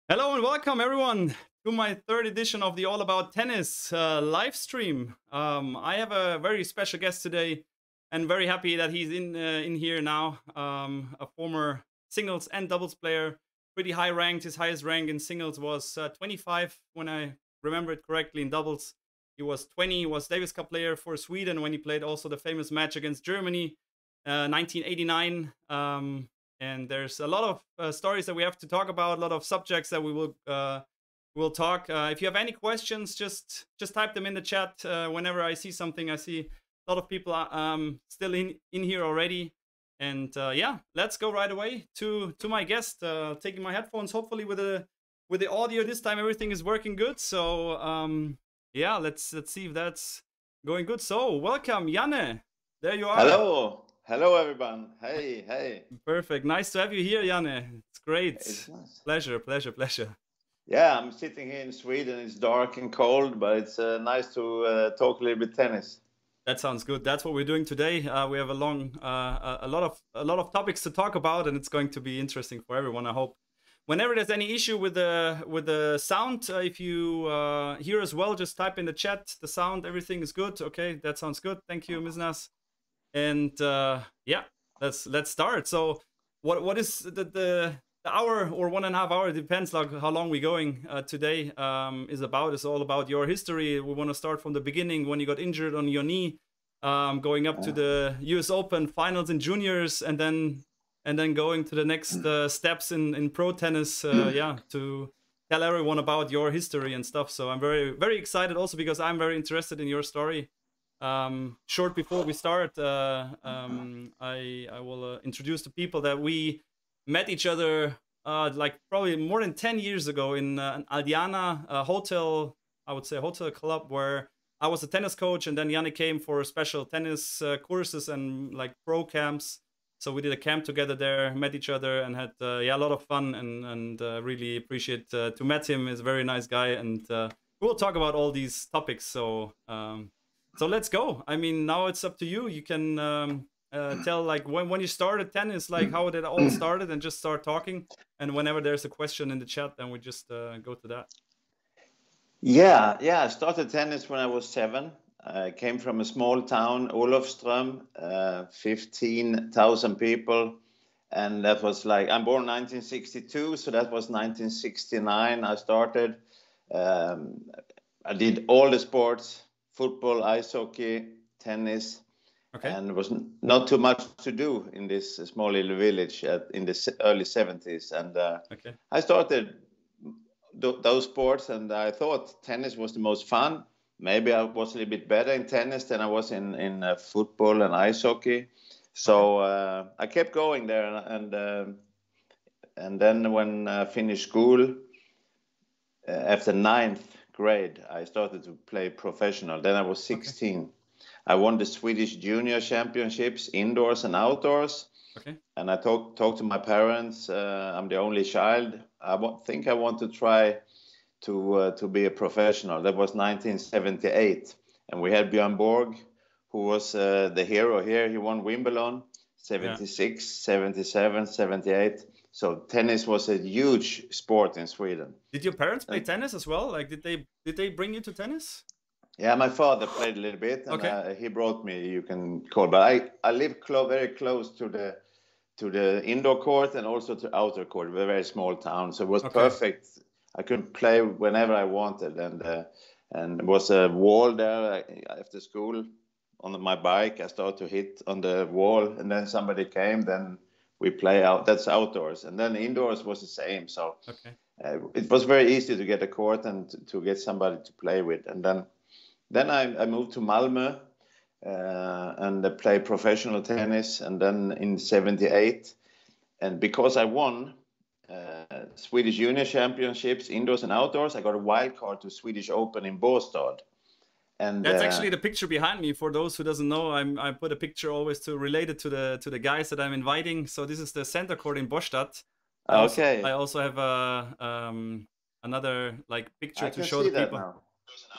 Hello and welcome everyone to my third edition of the All About Tennis live stream. I have a very special guest today, and very happy that he's in here now. A former singles and doubles player, pretty high ranked. His highest rank in singles was 25, when I remember it correctly. In doubles, he was 20. He was Davis Cup player for Sweden when he played also the famous match against Germany, 1989. And there's a lot of stories that we have to talk about, a lot of subjects that we will talk. If you have any questions, just type them in the chat. Whenever I see something, I see a lot of people still in here already. And yeah, let's go right away to my guest. Taking my headphones, hopefully with the audio this time everything is working good. So yeah, let's see if that's going good. So welcome, Janne. There you are. Hello. Hello, everyone. Hey. Perfect. Nice to have you here, Janne. It's great. It's nice. Pleasure. Yeah, I'm sitting here in Sweden. It's dark and cold, but it's nice to talk a little bit tennis. That sounds good. That's what we're doing today. We have a lot of topics to talk about, and it's going to be interesting for everyone, I hope. Whenever there's any issue with the sound, if you hear as well, just type in the chat. The sound, everything is good. Okay, that sounds good. Thank you, Ms. Nas. And yeah, let's start. So what is the hour or 1.5 hour, depends like how long we're going today, is about. It's all about your history. We want to start from the beginning, when you got injured on your knee, going up to the US Open finals in juniors, and then going to the next steps in pro tennis. Yeah, to tell everyone about your history and stuff. So I'm very excited also because I'm very interested in your story. Short before we start, I will introduce the people that we met each other like probably more than 10 years ago in an Aldiana hotel, I would say hotel club, where I was a tennis coach, and then Janne came for special tennis courses and like pro camps. So we did a camp together there, met each other, and had yeah, a lot of fun, and really appreciate to met him. He's a very nice guy, and we'll talk about all these topics. So let's go. I mean, now it's up to you. You can tell like when you started tennis, like how it all started, and just start talking. And whenever there's a question in the chat, then we just go to that. Yeah. I started tennis when I was 7. I came from a small town, Olofström, 15,000 people. And that was like, I'm born 1962, so that was 1969 I started. I did all the sports: football, ice hockey, tennis. Okay. And there was not too much to do in this small little village in the early 70s. And Okay. I started those sports, and I thought tennis was the most fun. Maybe I was a little bit better in tennis than I was in football and ice hockey. So I kept going there, and then when I finished school, after 9th grade, I started to play professional. Then I was 16. Okay. I won the Swedish junior championships, indoors and outdoors. Okay. And I talked to my parents. I'm the only child. I think I want to try to be a professional. That was 1978. And we had Björn Borg, who was the hero here. He won Wimbledon, 76, 77, 78. So tennis was a huge sport in Sweden. Did your parents play tennis as well? Like, did they bring you to tennis? Yeah, my father played a little bit, and okay. He brought me, you can call. But I live very close to the indoor court and also to outer court. We're a very small town, so it was perfect. I could play whenever I wanted, and there was a wall there after school. On my bike, I started to hit on the wall, and then somebody came. Then we play out. That's outdoors, and then indoors was the same. So it was very easy to get a court and to get somebody to play with. And then I moved to Malmö and played professional tennis. And then in 78, and because I won Swedish Junior Championships, indoors and outdoors, I got a wild card to Swedish Open in Båstad. And that's actually the picture behind me. For those who doesn't know, I put a picture always to relate it to the guys that I'm inviting. So this is the center court in Båstad. I also have another like picture to show the people. Now.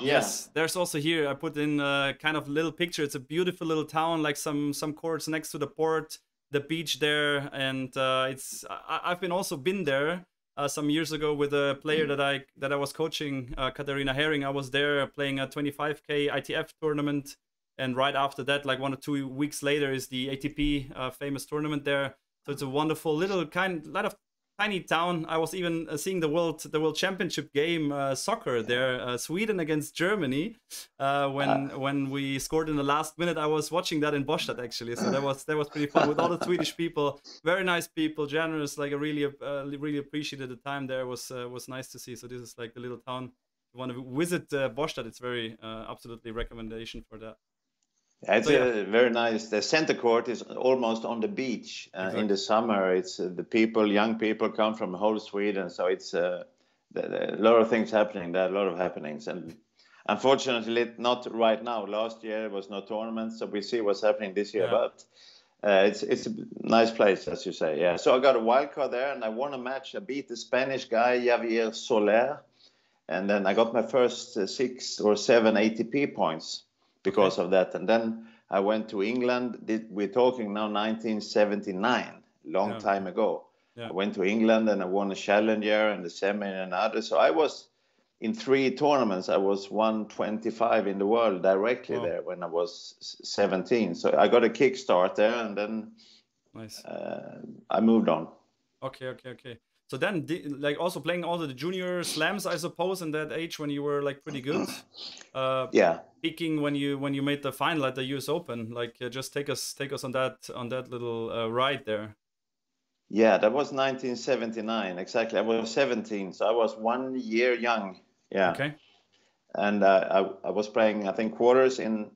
Yes, there's also here. I put in kind of a little picture. It's a beautiful little town, like some courts next to the port, the beach there, and I've been there some years ago with a player that I was coaching, Katarina Herring. I was there playing a 25K ITF tournament, and right after that, like 1 or 2 weeks later, is the ATP famous tournament there. So it's a wonderful little lot of tiny town. I was even seeing the world championship game soccer there, Sweden against Germany. When we scored in the last minute, I was watching that in Bostadt actually. So that was pretty fun with all the Swedish people. Very nice people, generous. Like I really appreciated the time there. Was nice to see. So this is like the little town. If you want to visit Bostadt, it's very absolutely recommendation for that. It's very nice. The center court is almost on the beach. Exactly. In the summer, it's young people come from whole Sweden. So it's a lot of things happening there, a lot of happenings. And unfortunately, not right now. Last year, there was no tournament. So we see what's happening this year. Yeah. But it's a nice place, as you say. Yeah. So I got a wild card there and I won a match. I beat the Spanish guy, Javier Soler. And then I got my first 6 or 7 ATP points because of that. And then I went to England. We're talking now 1979, long time ago. Yeah. I went to England and I won a challenger and the semi and another. So I was in 3 tournaments. I was 125 in the world directly there when I was 17. So I got a kickstart there and then I moved on. Okay. So then, like also playing all the junior slams, I suppose, in that age when you were like pretty good. Peaking when you made the final at the U.S. Open. Like, just take us on that little ride there. Yeah, that was 1979 exactly. I was 17, so I was 1 year young. Yeah. Okay. And I was playing, I think, quarters in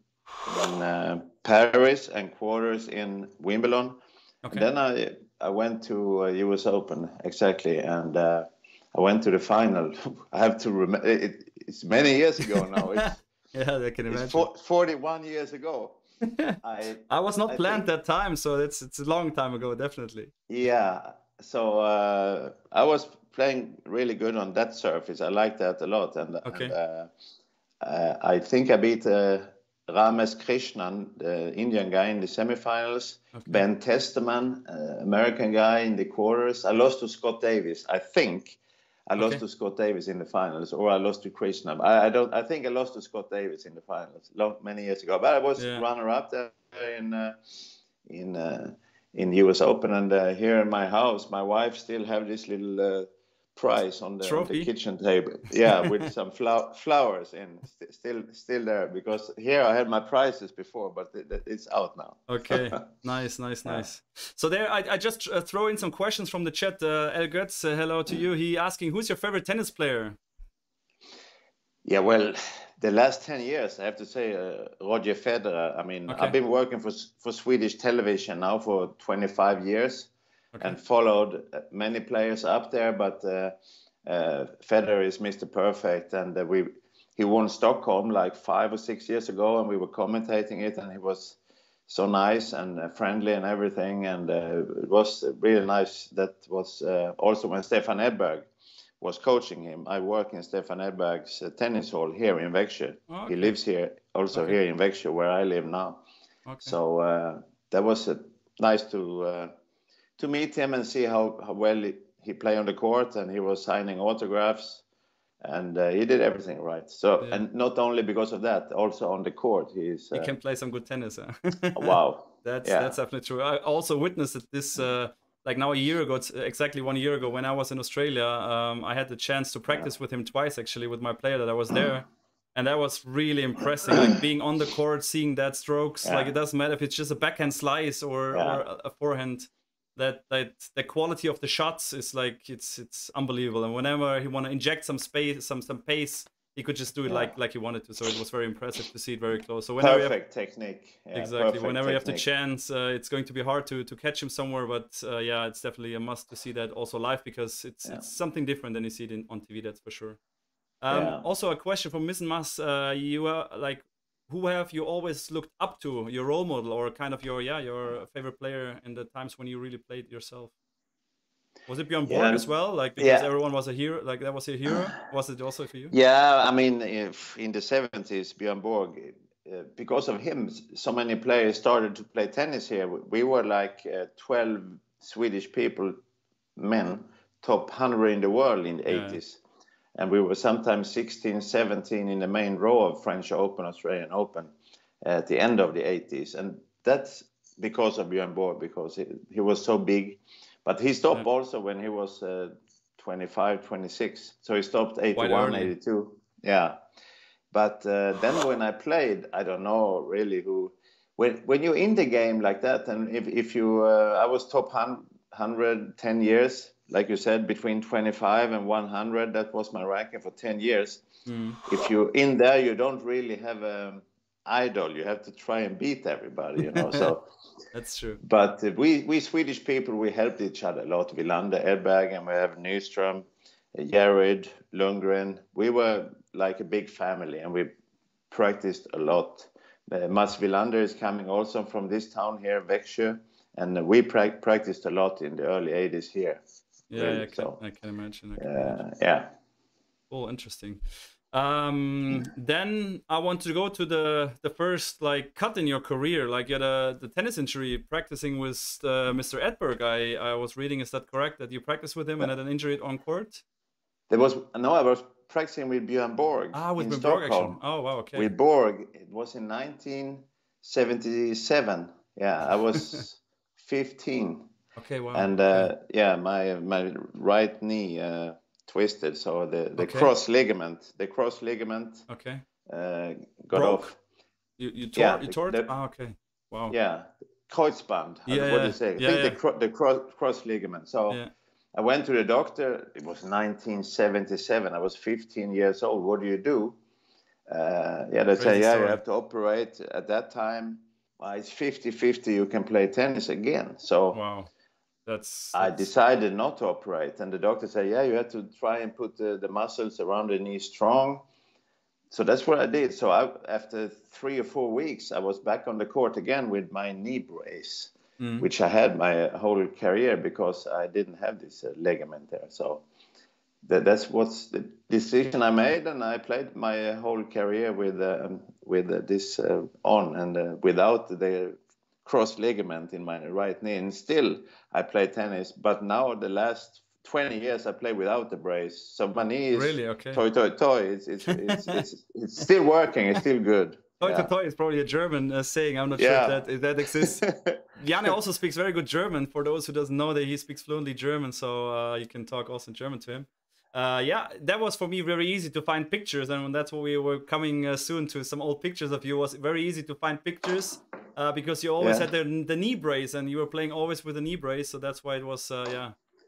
Paris and quarters in Wimbledon. Okay. And then I went to U.S. Open, exactly, and I went to the final. I have to remember, it's many years ago now. Yeah, I can imagine. It's 41 years ago. I was not planned that time, so it's a long time ago, definitely. Yeah, so I was playing really good on that surface. I like that a lot, and I think I beat Ramesh Krishnan, the Indian guy, in the semifinals. Okay. Ben Testeman, American guy, in the quarters. I lost to Scott Davis. I think I lost to Scott Davis in the finals, or I lost to Krishnan. I think I lost to Scott Davis in the finals many years ago. But I was runner-up there in US Open, and here in my house, my wife still have this little prize on the kitchen table, with some flowers in, still there, because here I had my prizes before, but it's out now. Okay, nice. So there, I just throw in some questions from the chat. El Götz, hello to you. He asking, who's your favorite tennis player? Yeah, well, the last 10 years, I have to say, Roger Federer. I mean, I've been working for Swedish television now for 25 years. And followed many players up there, but Federer is Mr. Perfect, and he won Stockholm like 5 or 6 years ago, and we were commentating it, and he was so nice and friendly and everything, and it was really nice. That was also when Stefan Edberg was coaching him. I work in Stefan Edberg's tennis hall here in Växjö. He lives here, also here in Växjö, where I live now. So that was nice to meet him and see how well he played on the court, and he was signing autographs, and he did everything right. So, and not only because of that, also on the court, he can play some good tennis. Wow, that's definitely true. I also witnessed this like now a year ago. It's exactly 1 year ago when I was in Australia. I had the chance to practice with him twice, actually, with my player that I was there. And that was really impressive, like being on the court, seeing that strokes. Like it doesn't matter if it's just a backhand slice or a forehand. That the quality of the shots is like it's unbelievable, and whenever he want to inject some space, some pace, he could just do it like he wanted to. So it was very impressive to see it very close. So whenever perfect technique, exactly. Whenever you have the chance, it's going to be hard to catch him somewhere, but it's definitely a must to see that also live, because it's something different than you see it on TV. That's for sure. Also, a question from Miss Mas. You are like, who have you always looked up to, your role model, or kind of your favorite player in the times when you really played yourself? Was it Björn Borg as well? Like, because everyone was a hero, like that was a hero. Was it also for you? Yeah, I mean, if in the 70s, Björn Borg, because of him, so many players started to play tennis here. We were like 12 Swedish people, men, top 100 in the world in the 80s. And we were sometimes 16, 17 in the main row of French Open, Australian Open at the end of the 80s. And that's because of Björn Borg, because he was so big. But he stopped also when he was 25, 26. So he stopped 81, 82. Yeah. But then when I played, I don't know really who. When you're in the game like that, and if you, I was top 100 10 years, like you said, between 25 and 100. That was my ranking for 10 years. If you're in there, you don't really have an idol. You have to try and beat everybody, you know. So that's true. But we Swedish people, we helped each other a lot. Wilander, Edberg, and we have Nyström, Jared, Lundgren. We were like a big family, and we practiced a lot. Mats Wilander is coming also from this town here, Växjö, and we practiced a lot in the early 80s here. Yeah, really, I can imagine. Yeah. Oh, interesting. Then I want to go to the first like cut in your career. Like you had the tennis injury practicing with Mr. Edberg. I was reading, is that correct, that you practiced with him and had an injury on court? I was practicing with Björn Borg with in Björn Stockholm. Borg, oh wow, okay. With Borg, it was in 1977. Yeah, I was 15. Okay, wow. And my right knee twisted, so the cross ligament. Okay. Got off. You tore it? Okay. Wow. Yeah, Kreuzband. What do you say? I think the cross ligament. So I went to the doctor. It was 1977. I was 15 years old. What do you do? They say, you have to operate. At that time, it's 50-50. You can play tennis again. So wow. I decided not to operate, and the doctor said, you have to try and put the muscles around the knee strong. So that's what I did. So after 3 or 4 weeks, I was back on the court again with my knee brace, which I had my whole career because I didn't have this ligament there. So that's what's the decision I made, and I played my whole career with this on and without the cross ligament in my right knee, and still I play tennis. But now the last 20 years I play without the brace, so my knee is really okay. Toy. It's still working. It's still good. Toy is probably a German saying. I'm not sure if that exists. Janne also speaks very good German. For those who doesn't know, that he speaks fluently German, so you can talk also in German to him. That was for me very easy to find pictures, and that's what we were coming soon to. Some old pictures of you. It was very easy to find pictures because you always had the knee brace, and you were playing always with a knee brace, so that's why it was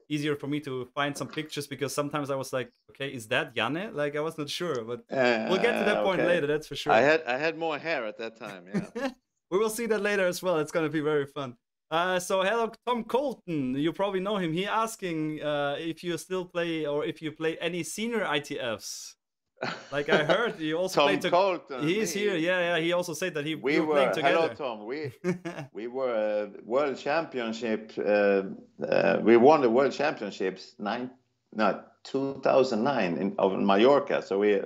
easier for me to find some pictures, because sometimes I was like, okay, is that Janne? Like I was not sure, but we'll get to that point later, that's for sure. I had more hair at that time. We will see that later as well. It's gonna be very fun. So hello, Tom Colton. You probably know him. He asking if you still play, or if you play any senior ITFs. Like I heard, you also Tom Colton. He's here. Yeah. He also said that we were playing together. Hello, Tom. We were World Championship. We won the World Championships 2009 on Mallorca. So we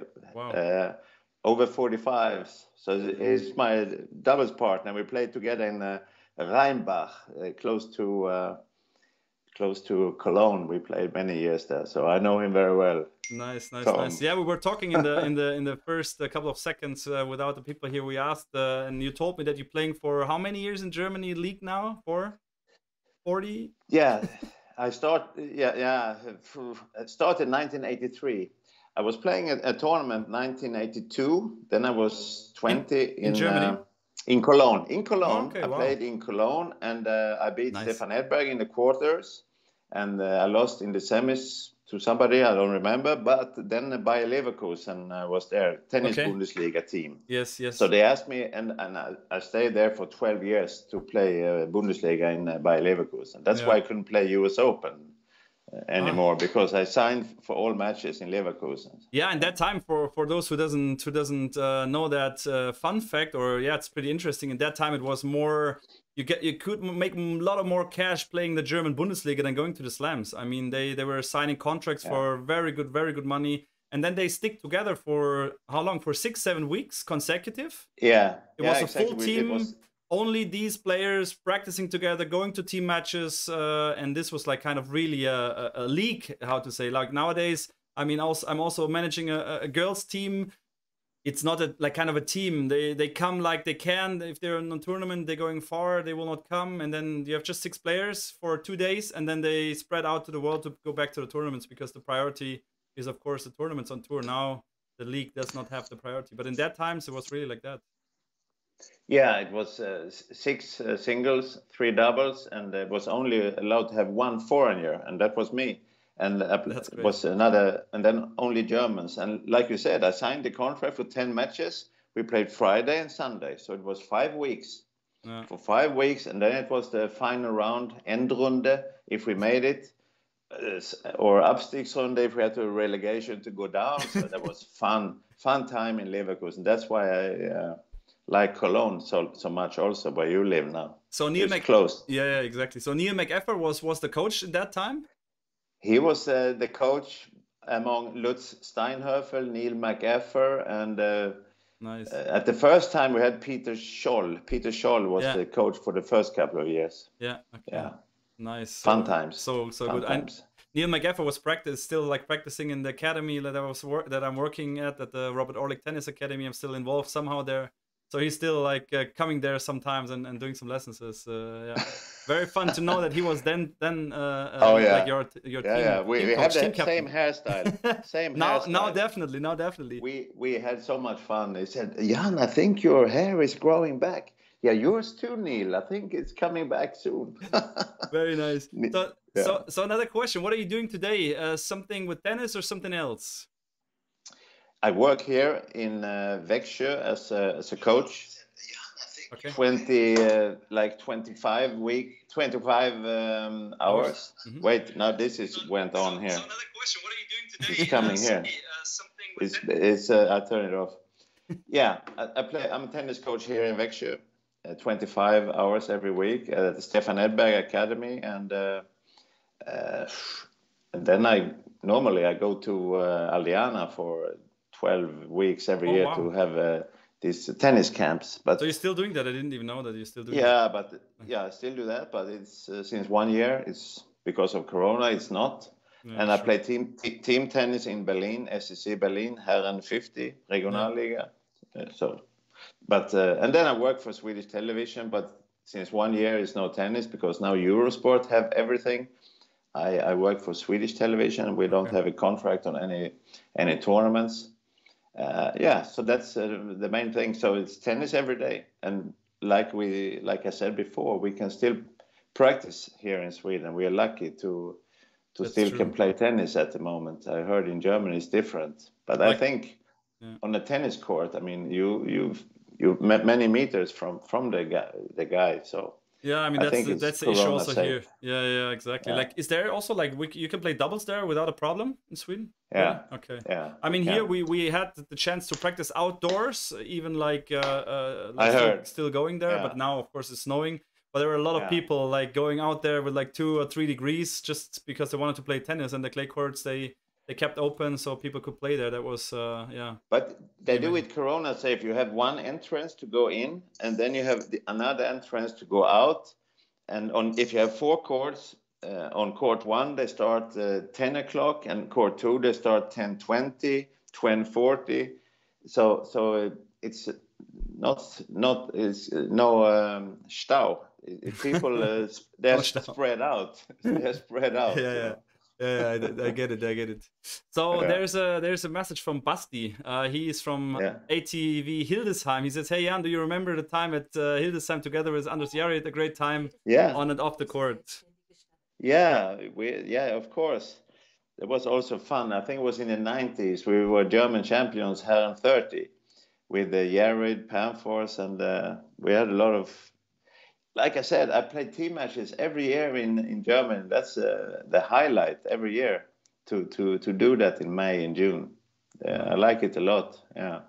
over 45s. So he's my doubles partner. We played together in Rheinbach, close to Cologne. We played many years there, so I know him very well. Nice. Yeah, we were talking in the first couple of seconds without the people here. We asked, and you told me that you're playing for how many years in Germany league now? For 40? Yeah, I started in 1983. I was playing a tournament 1982. Then I was 20 in Germany. In Cologne. I played in Cologne, and I beat Stefan Edberg in the quarters, and I lost in the semis to somebody, I don't remember, but then Bayer Leverkusen was there, tennis Bundesliga team. Yes. So they asked me, and I stayed there for 12 years to play Bundesliga in Bayer Leverkusen. That's why I couldn't play US Open anymore, because I signed for all matches in Leverkusen. Yeah, and that time, for those who doesn't know that fun fact, or it's pretty interesting. In that time, it was more you could make a lot of more cash playing the German Bundesliga than going to the slams. I mean, they were signing contracts for very good money, and then they stick together for how long? For 6-7 weeks consecutive. Yeah, it was a full team. only these players practicing together, going to team matches, and this was like kind of really a league, how to say. Like nowadays, I mean, I'm also managing a girls team. It's not like kind of a team. They come like they can. If they're in a tournament, they're going far, they will not come. And then you have just 6 players for 2 days, and then they spread out to the world to go back to the tournaments, because the priority is, of course, the tournaments on tour. Now the league does not have the priority, but in that times it was really like that. Yeah, it was 6 singles, 3 doubles, and it was only allowed to have 1 foreigner, and that was me. And was another, and then only Germans. And like you said, I signed the contract for 10 matches. We played Friday and Sunday, so it was 5 weeks. Yeah. For 5 weeks, and then it was the final round, Endrunde, if we made it, or Abstiegsrunde if we had to a relegation to go down. So that was fun time in Leverkusen. That's why I like Cologne so much, also where you live now. So Neil close. Yeah, exactly. So Neil McEffer was the coach at that time. He was the coach among Lutz Steinhöfel, Neil McEffer, and nice. At the first time we had Peter Scholl. Peter Scholl was the coach for the first couple of years. Yeah. Okay. Yeah. Nice. Fun times. So good. Times. Neil McEffer was still practicing in the academy that I'm working at the Robert Orlik Tennis Academy. I'm still involved somehow there. So he's still like coming there sometimes and doing some lessons. Yeah, very fun to know that he was then like your team. Yeah, we have the same hairstyle. Now definitely. We had so much fun. He said, "Jan, I think your hair is growing back." Yeah, yours too, Neil. I think it's coming back soon. Very nice. So another question: what are you doing today? Something with tennis or something else? I work here in Växjö as a coach. Okay. 25 hours. Mm-hmm. Wait, now this went on here. So another question: what are you doing today? It's coming here. It's I turn it off. Yeah, I'm a tennis coach here in Växjö. 25 hours every week at the Stefan Edberg Academy, and then I go to Aldiana for 12 weeks every year to have these tennis camps. But so you're still doing that? I didn't even know that you're still doing. Yeah, that. I still do that, but it's since 1 year. It's because of Corona. It's not. Yeah, and I play team tennis in Berlin, SEC Berlin, Herren 50 Regionalliga. And then I work for Swedish television. But since 1 year, it's no tennis because now Eurosport have everything. I work for Swedish television. We don't have a contract on any tournaments. So that's the main thing. So it's tennis every day, and like I said before, we can still practice here in Sweden. We are lucky to can play tennis at the moment. I heard in Germany it's different, but I think on a tennis court, I mean, you've met many meters from the guy. So. Yeah, I mean that's the issue also here. Yeah, exactly. Yeah. Like, is there also you can play doubles there without a problem in Sweden? Yeah. Really? Okay. Yeah. I mean, here we had the chance to practice outdoors, even I heard. still going there, but now of course it's snowing. But there were a lot of people like going out there with like 2 or 3 degrees just because they wanted to play tennis, and the clay courts they kept open so people could play there. That was But they do it Corona safe. You have one entrance to go in, and then you have another entrance to go out. And if you have 4 courts, on court 1 they start 10 o'clock, and court 2 they start 10:20, 10:40. So it's not it's no Stau. People they're spread out. They're spread out. Yeah. Yeah, I get it. So there's a message from Basti. He is from ATV Hildesheim. He says, "Hey Jan, do you remember the time at Hildesheim together with Anders Jarret? A great time on and off the court." Yeah, of course. It was also fun. I think it was in the 90s. We were German champions, Herren 30, with the Jarret, Pamfors, and we had a lot of. Like I said, I played team matches every year in Germany. That's the highlight every year to do that in May and June. I like it a lot. Yeah.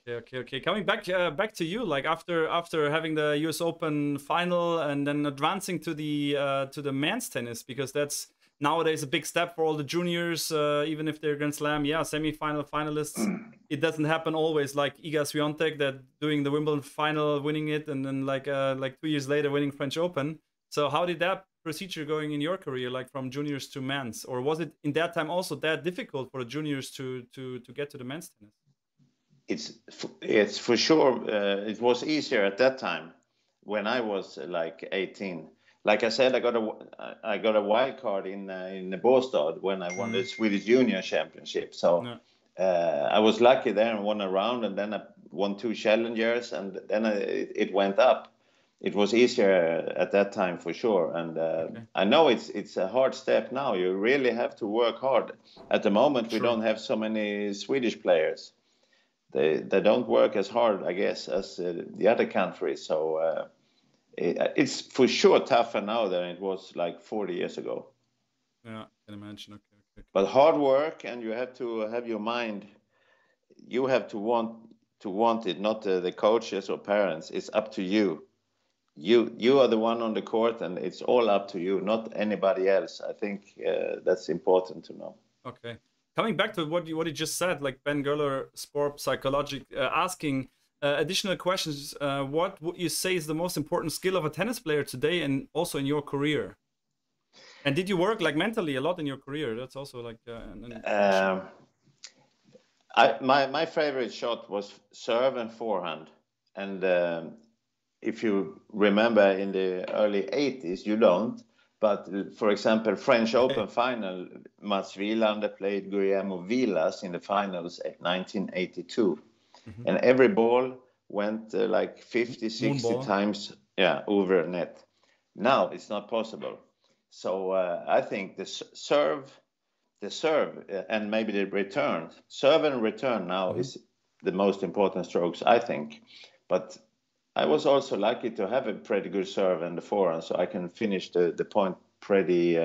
Okay. Coming back to you, like after having the US Open final and then advancing to the men's tennis, because that's nowadays a big step for all the juniors, even if they're Grand Slam, semi-final finalists. It doesn't happen always like Iga Swiatek that doing the Wimbledon final, winning it, and then like 2 years later winning French Open. So how did that procedure going in your career, like from juniors to men's, or was it in that time also that difficult for the juniors to get to the men's tennis? It's for sure. It was easier at that time when I was like 18. Like I said, I got a wild card in the Båstad when I won the Swedish Junior Championship. So I was lucky there and won a round, and then I won 2 challengers, and then it went up. It was easier at that time for sure, and I know it's a hard step now. You really have to work hard. At the moment, we don't have so many Swedish players. They don't work as hard, I guess, as the other countries. So it's for sure tougher now than it was like 40 years ago. Yeah, I can imagine. Okay. But hard work, and you have to have your mind. You have to want it, not the coaches or parents. It's up to you. You are the one on the court, and it's all up to you, not anybody else. I think that's important to know. Okay. Coming back to what you just said, like Ben Gerler, sport psychologic, asking additional questions. What would you say is the most important skill of a tennis player today, and also in your career? And did you work like mentally a lot in your career? That's also like my favorite shot was serve and forehand, and if you remember in the early 80s, you don't. But for example, French Open final, Mats Wilander played Guillermo Vilas in the finals in 1982. And every ball went like 50, 60 times over net. Now it's not possible. So I think the serve and maybe the return, serve and return now is the most important strokes, I think. But I was also lucky to have a pretty good serve and the forehand, so I can finish the point pretty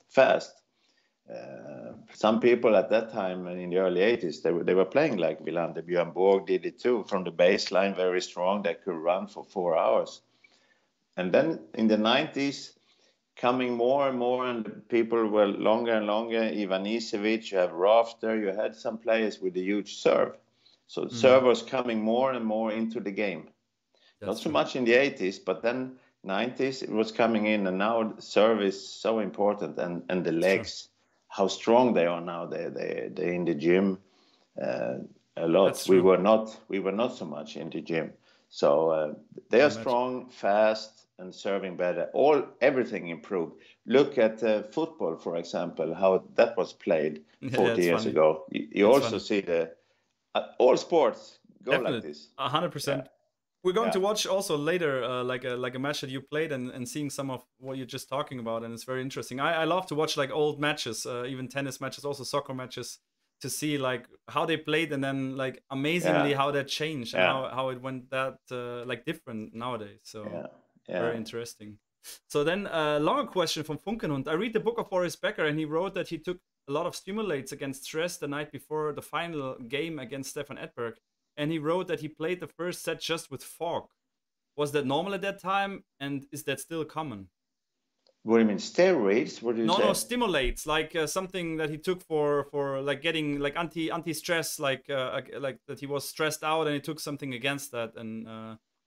fast. Some people at that time in the early 80s, they were playing like Wilander. Björn Borg did it too, from the baseline, very strong. They could run for 4 hours. And then in the 90s, coming more and more, and people were longer and longer. Ivan Isevic, you have Rafter, you had some players with a huge serve. So serve was coming more and more into the game. Not so much in the 80s, but then 90s it was coming in, and now serve is so important, and the legs, how strong they are now. They're in the gym a lot. We were not so much in the gym. So they are strong, fast, and serving better. Everything improved. Look at football, for example, how that was played 40 years ago. You also see all sports go like this. 100%. We're going to watch also later like a match that you played and seeing some of what you're just talking about, and it's very interesting. I love to watch like old matches, even tennis matches, also soccer matches, to see like how they played, and then like amazingly how that changed and how it went that like different nowadays. So very interesting. So then a longer question from Funkenhund. I read the book of Boris Becker, and he wrote that he took a lot of stimulates against stress the night before the final game against Stefan Edberg. And he wrote that he played the first set just with fog. Was that normal at that time? And is that still common? What do you mean, steroids? What do you say? No, stimulates, like something that he took for like getting like anti-stress, like that he was stressed out, and he took something against that. And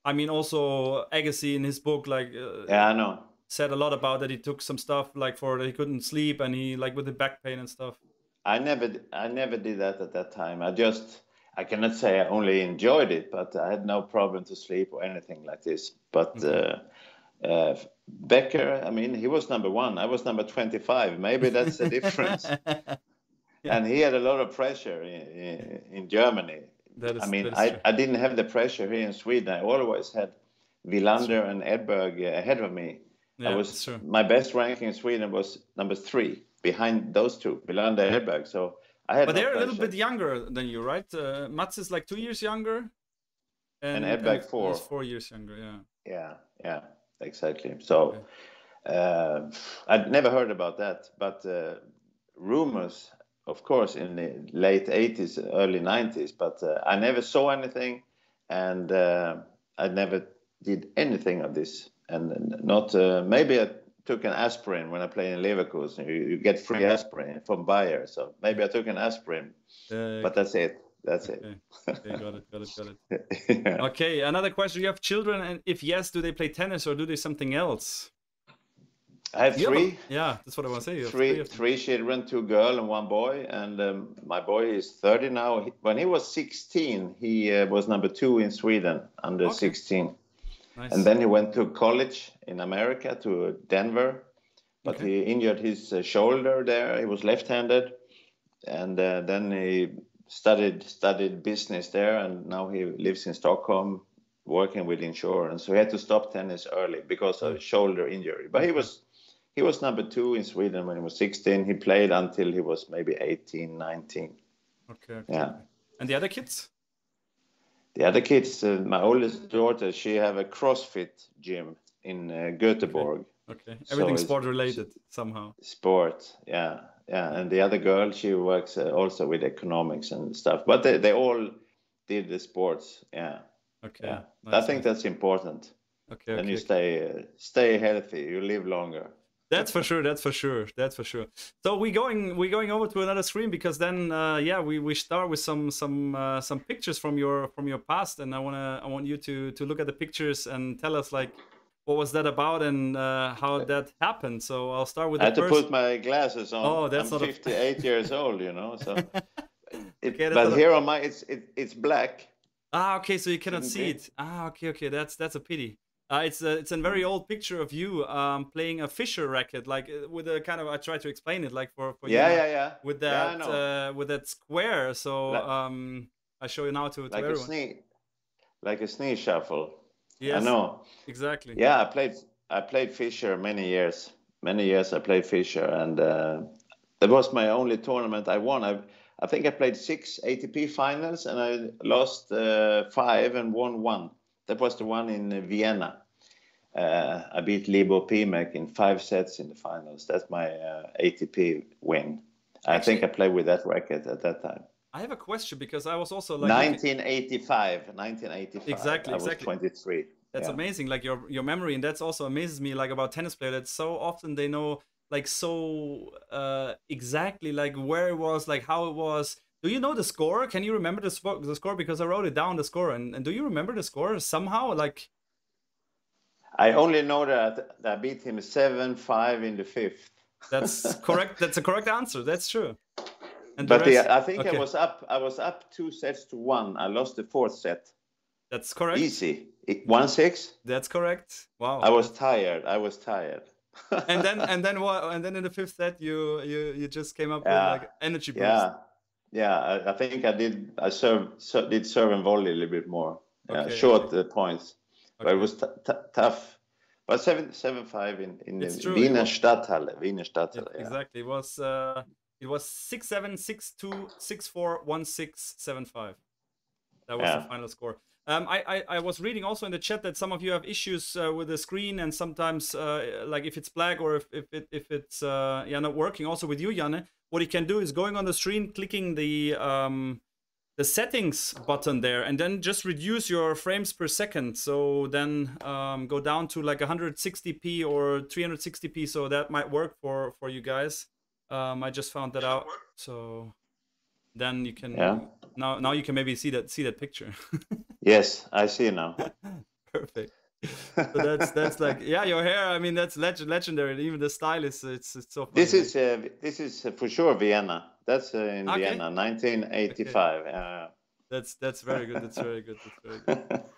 I mean, also Agassi in his book, like I know, said a lot about that. He took some stuff like for that he couldn't sleep, and he like with the back pain and stuff. I never did that at that time. I cannot say I only enjoyed it, but I had no problem to sleep or anything like this. But Becker, I mean, he was number 1. I was number 25. Maybe that's the difference. And he had a lot of pressure in Germany. I didn't have the pressure here in Sweden. I always had Wilander and Edberg ahead of me. My best ranking in Sweden was number 3, behind those two, Wilander and Edberg. So but they're a little bit younger than you, right? Mats is like 2 years younger, and Edberg 4. 4 years younger. Yeah, exactly. So I'd never heard about that, but rumors, of course, in the late 80s, early 90s. But I never saw anything, and I never did anything of this, and not maybe took an aspirin when I played in Leverkusen. You get free aspirin from Bayer, so maybe I took an aspirin. But that's it. That's it. Okay, got it. Yeah. Okay, another question. You have children, and if yes, do they play tennis or do they something else? I have three. Yeah, that's what I want to say. Three children, 2 girls and 1 boy. And my boy is 30 now. When he was 16, he was number 2 in Sweden, under 16. Nice. And then he went to college in America, to Denver. But he injured his shoulder there. He was left-handed. And then he studied business there. And now he lives in Stockholm, working with insurance. So he had to stop tennis early because of shoulder injury. But he was number 2 in Sweden when he was 16. He played until he was maybe 18, 19. Okay. Yeah. And the other kids? The other kids, my oldest daughter, she have a CrossFit gym in Göteborg. Okay. Everything sport related somehow. Sport, yeah. And the other girl, she works also with economics and stuff. But they all did the sports, yeah. Okay. Yeah. Nice, I think that's important. Okay. And you stay healthy, you live longer. That's for sure. So we're going over to another screen because then we start with some pictures from your past, and I want you to look at the pictures and tell us like what was that about and how that happened. So I'll start with. I had to put my glasses on. Oh, that's I'm 58 years old, you know. So, but here on my it's black. Ah, okay. So you cannot see it. Ah, okay. That's a pity. It's a very old picture of you playing a Fischer racket, like with a kind of. I try to explain it, like for yeah. With that with that square. So I show you now to like everyone. Like a snee shuffle. Yes, I know exactly. Yeah, I played Fischer many years. Many years I played Fischer, and that was my only tournament I won. I think I played 6 ATP finals, and I lost 5 and won 1. That was the one in Vienna. I beat Libo Pimek in 5 sets in the finals. That's my ATP win. Actually, I think I played with that racket at that time. I have a question because I was also like 1985. Exactly. I was 23. That's amazing. Like your memory, and that's also amazes me. Like about tennis players, that so often they know like so exactly like where it was, like how it was. Do you know the score? Can you remember the score? Because I wrote it down, the score. And do you remember the score somehow? Like, I only know that I beat him 7-5 in the 5th. That's correct. That's a correct answer. That's true. And but I think I was up 2 sets to 1. I lost the 4th set. That's correct. Easy. 1-6. That's correct. Wow. I was tired. and then what? And then in the 5th set, you just came up with like energy boost. Yeah. I think I did. I did serve and volley a little bit more. Short points, but it was tough. But 7-5 in the Wiener Stadthalle. Yeah, exactly. It was 6-7, 6-2, 6-4, 1-6, 7-5. That was the final score. I was reading also in the chat that some of you have issues with the screen, and sometimes like if it's black or if it's not working. Also with you, Janne, what you can do is going on the screen, clicking the settings button there, and then just reduce your frames per second. So then go down to like 160p or 360p. So that might work for you guys. I just found that out. So then you can now you can maybe see that picture. Yes, I see now. Perfect. So that's like your hair. I mean, that's legendary. Even the style is it's so funny. This is for sure Vienna. That's in Vienna, 1985. Okay. That's very good. That's very good.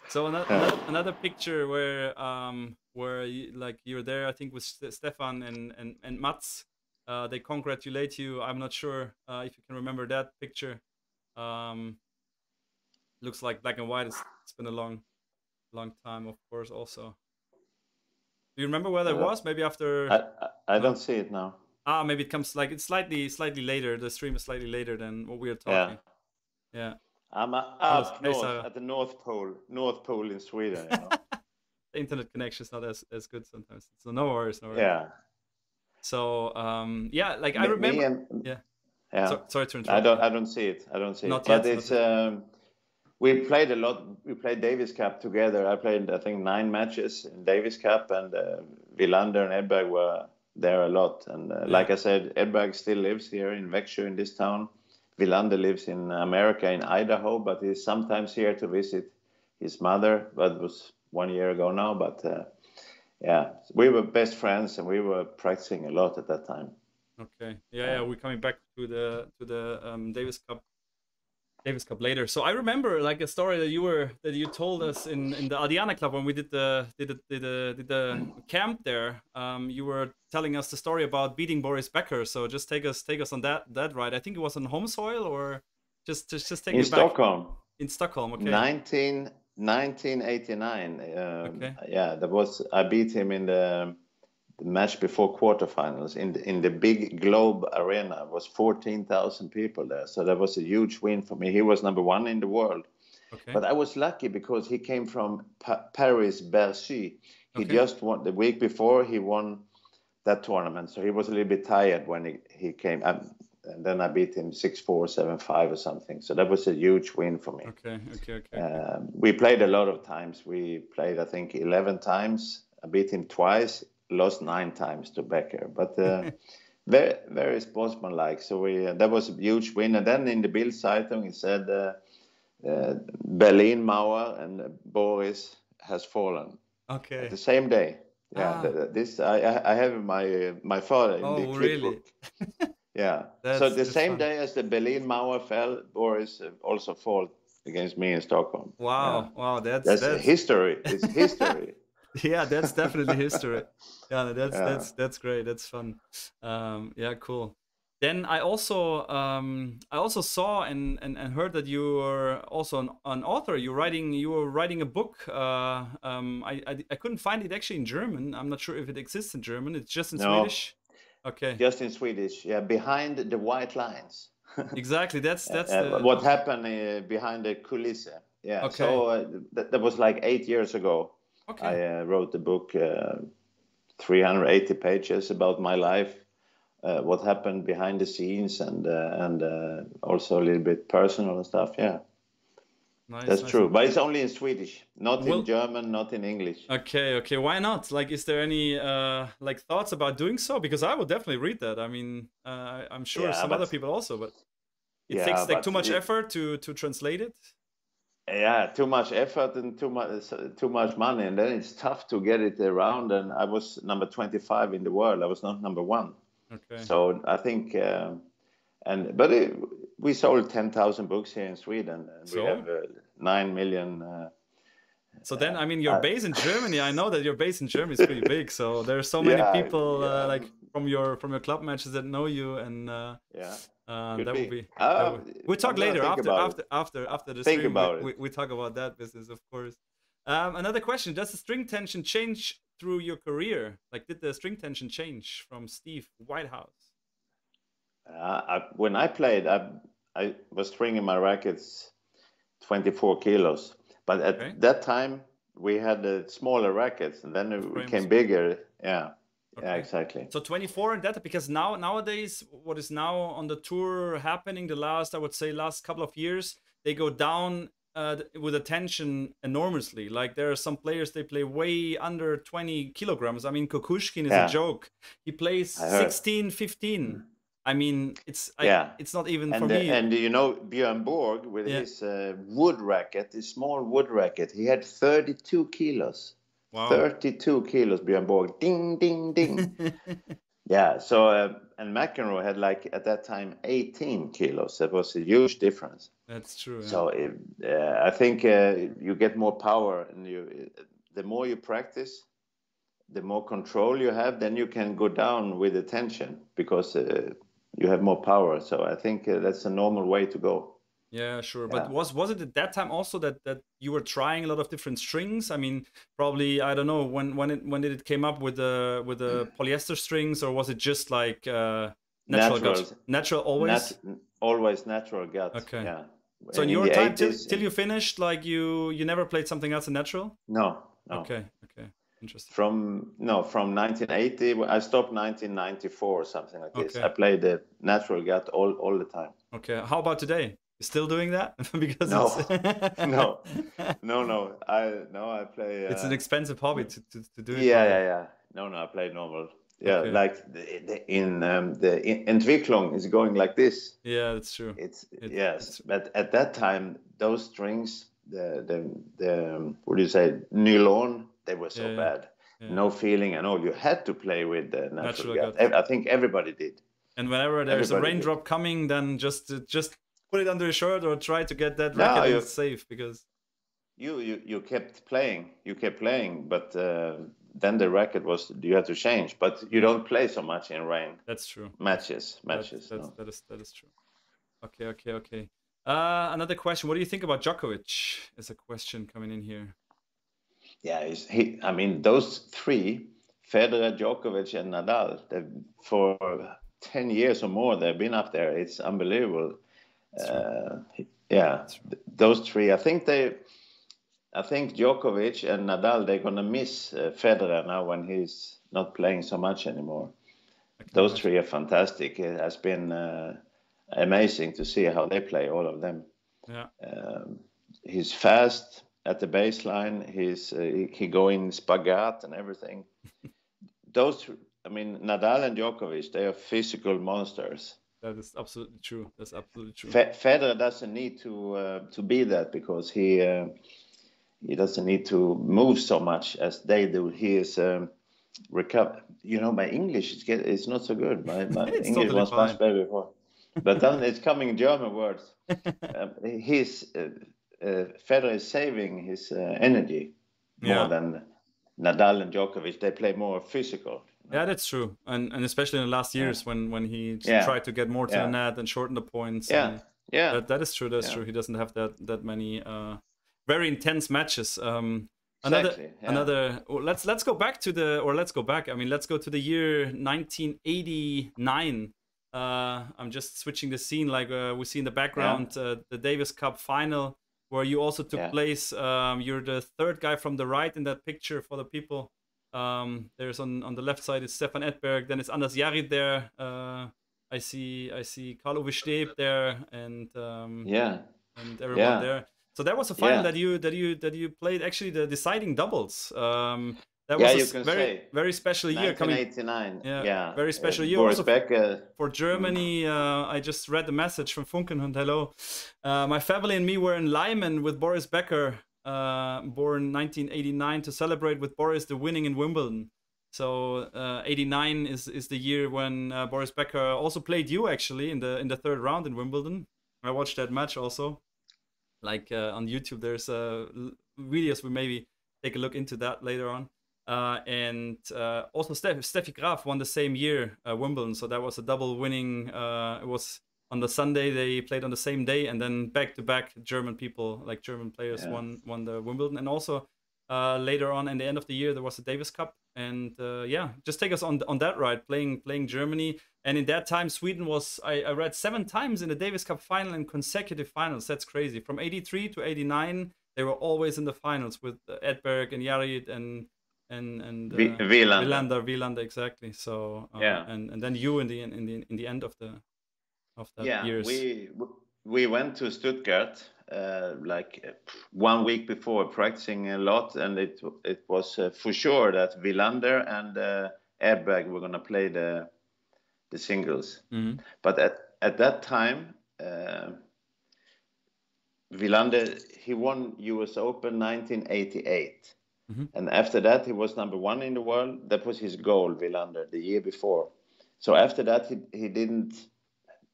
So another picture where you're there, I think with Stefan and Mats. They congratulate you. I'm not sure if you can remember that picture. Looks like black and white. It's been a long time, of course. Also, do you remember where that was? Maybe after. I don't see it now. Maybe it comes like it's slightly later. The stream is slightly later than what we are talking. Yeah. I'm up north at the North Pole in Sweden. You know? The internet connection is not as good sometimes. So no worries. Yeah. So like I remember. Yeah. Sorry to interrupt. I don't see it. But it's we played a lot. We played Davis Cup together. I played, I think, 9 matches in Davis Cup, and Wilander and Edberg were there a lot. And like I said, Edberg still lives here in Växjö, in this town. Wilander lives in America, in Idaho, but he's sometimes here to visit his mother. That was 1 year ago now. But yeah, we were best friends, and we were practicing a lot at that time. Okay. Yeah. We're coming back to the Davis Cup later. So I remember like a story that you told us in the Adiana Club when we did the camp there. You were telling us the story about beating Boris Becker. So just take us on that ride. I think it was on home soil, or just take in me Stockholm. Back. In Stockholm. Okay. 1989. Okay. Yeah, I beat him in the match before quarterfinals in the big Globe Arena. It was 14,000 people there, so that was a huge win for me. He was number 1 in the world. Okay. But I was lucky because he came from Paris Bercy. He just won the week before. He won that tournament, so he was a little bit tired when he came. And then I beat him 6-4, 7-5 or something. So that was a huge win for me. Okay. We played a lot of times. We played, I think, 11 times. I beat him twice. Lost 9 times to Becker, but very, very sportsmanlike. So that was a huge win. And then in the Bild Zeitung, it said Berlin Mauer and Boris has fallen. Okay. At the same day. Yeah. This I have my father in the clip book. Yeah. So the same fun. day as the Berlin Mauer fell, Boris also fought against me in Stockholm. Wow. Yeah. Wow. That's history. It's history. Yeah, that's definitely history. Yeah, that's great. That's fun. Yeah, cool. Then I also saw and heard that you were also an author. You were writing a book. I couldn't find it actually in German. I'm not sure if it exists in German. It's just in Swedish. Okay. Just in Swedish. Yeah, Behind the White Lines. Exactly. That's what happened behind the coulisses. Yeah. Okay. So that was like 8 years ago. Okay. I wrote the book, 380 pages about my life, what happened behind the scenes, and also a little bit personal and stuff. Yeah, that's true. But it's only in Swedish, not in German, not in English. Okay. Why not? Like, is there any like thoughts about doing so? Because I would definitely read that. I mean, I'm sure some other people also, but it takes like too much effort to translate it. Yeah, too much effort and too much money, and then it's tough to get it around. And I was number 25 in the world. I was not number 1. Okay. So I think, we sold 10,000 books here in Sweden, and we have 9 million. So then, I mean, you're based in Germany. I know that your base in Germany is pretty big. So there are so many people like from your club matches that know you, and that would be. We'll talk later after the stream. We talk about that business, of course. Another question: does the string tension change through your career? Like, did the string tension change from Steve Whitehouse? When I played, I was stringing my rackets 24 kilos, but at that time we had the smaller rackets, and then it became bigger. Yeah. Okay. Yeah, exactly. So 24 and that, because nowadays, what is now on the tour happening, I would say last couple of years, they go down with the tension enormously. Like, there are some players, they play way under 20 kilograms. I mean, Kukushkin is a joke. He plays 16, 15. I mean, it's not even for me. And you know, Björn Borg with his wood racket, his small wood racket, he had 32 kilos. Wow. 32 kilos, Björn Borg. Ding, ding, ding. Yeah, so, and McEnroe had, like, at that time, 18 kilos. That was a huge difference. That's true. Yeah. So I think you get more power, and the more you practice, the more control you have, then you can go down with the tension, because you have more power. So I think that's a normal way to go. Yeah, sure. But was it at that time also that you were trying a lot of different strings? I mean, probably, I don't know, when did it came up with the polyester strings, or was it just like natural gut? Natural always? Always natural gut. Okay. Yeah. So in your time, till you finished, like, you never played something else in natural? No. Okay. Interesting. From 1980, I stopped 1994 or something like this. I played the natural gut all the time. Okay. How about today? You still doing that? Because No, it's no. I play. it's an expensive hobby to do it Yeah, normal. yeah, yeah. No, I play normal. Yeah, Okay. like the Entwicklung is going like this. Yeah, that's true. Yes, It's but at that time, those strings, what do you say, nylon, they were so yeah, bad. yeah. No feeling and all. You had to play with the natural Natural gas. guts. I think everybody did. And whenever there's a Everybody did. raindrop coming, then just put it under your shirt or try to get that No, racket in safe because you kept playing. You kept playing, but then the racket was you had to change. But you yeah, don't play so much in rain. that's true. Matches. No. That is true. Okay. Another question. What do you think about Djokovic? Is a question coming in here. Yeah, I mean, those three, Federer, Djokovic, and Nadal, for 10 years or more, they've been up there. It's unbelievable. Yeah, those three. I think Djokovic and Nadal, they're gonna miss Federer now when he's not playing so much anymore. Those three are fantastic. It has been amazing to see how they play, all of them. Yeah. He's fast at the baseline. He go in spagat and everything. Those, I mean, Nadal and Djokovic, they are physical monsters. That is absolutely true. That's absolutely true. Federer doesn't need to be that because he doesn't need to move so much as they do. He is recover. You know, my English is not so good. My English totally was fine. much better before, but then it's coming German words. Federer is saving his energy more than Nadal and Djokovic. They play more physical. Yeah, that's true, and especially in the last years when he tried to get more to the net and shorten the points. Yeah. That is true. That's true. He doesn't have that many very intense matches. Let's go back to let's go back. I mean, let's go to the year 1989. I'm just switching the scene. Like we see in the background, the Davis Cup final, where you also took place. You're the third guy from the right in that picture for the people. There's on the left side is Stefan Edberg. Then it's Anders Jarrid there. I see Karl-Uwe Steb there, and everyone there. So that was a final that you played actually the deciding doubles. That was a very special year. 1989. Very special year. Boris also Becker. For Germany, I just read the message from Funkenhund. Hello. My family and me were in Leimen with Boris Becker, born 1989, to celebrate with Boris the winning in Wimbledon. So 89 is the year when Boris Becker also played you actually in the third round in Wimbledon. I watched that match also. Like on YouTube, there's videos. We maybe take a look into that later on. And also Steffi Graf won the same year Wimbledon, so that was a double winning. It was on the Sunday, they played on the same day, and then back-to-back German people, like German players, won the Wimbledon. And also later on in the end of the year, there was the Davis Cup. And just take us on that ride, playing Germany. And in that time, Sweden was, I read, 7 times in the Davis Cup final in consecutive finals. That's crazy. From 83 to 89, they were always in the finals with Edberg and Jarrid and Wilander, exactly. So and then you in the end of that years. We went to Stuttgart like 1 week before, practicing a lot, and it was for sure that Wilander and Edberg were going to play the singles. Mm-hmm. But at that time, Wilander, he won US Open 1988. Mm-hmm. And after that, he was number 1 in the world. That was his goal, Wilander, the year before. So after that, he didn't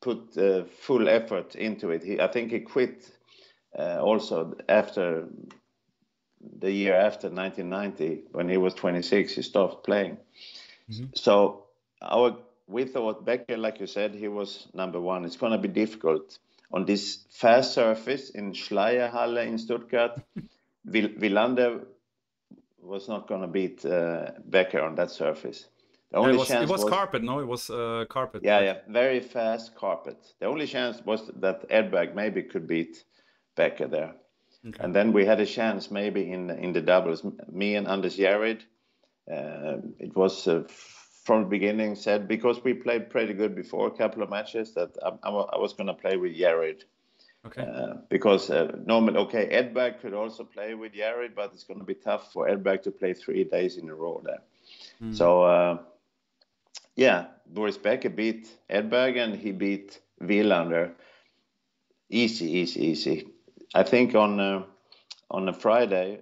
put full effort into it. I think he quit also after the year after 1990, when he was 26, he stopped playing. Mm-hmm. So we thought Becker, like you said, he was number 1. It's going to be difficult on this fast surface in Schleierhalle in Stuttgart. Wilander was not going to beat Becker on that surface. The only chance was carpet, no? It was carpet. Yeah, very fast carpet. The only chance was that Edberg maybe could beat Becker there. Okay. And then we had a chance maybe in the doubles. Me and Anders Jarrid. It was from the beginning said, because we played pretty good before a couple of matches, that I was going to play with Jarrid. Okay. Because normally, okay, Edberg could also play with Jared, but it's going to be tough for Edberg to play 3 days in a row there. So, yeah, Boris Becker beat Edberg and he beat Wilander. Easy. I think on a Friday,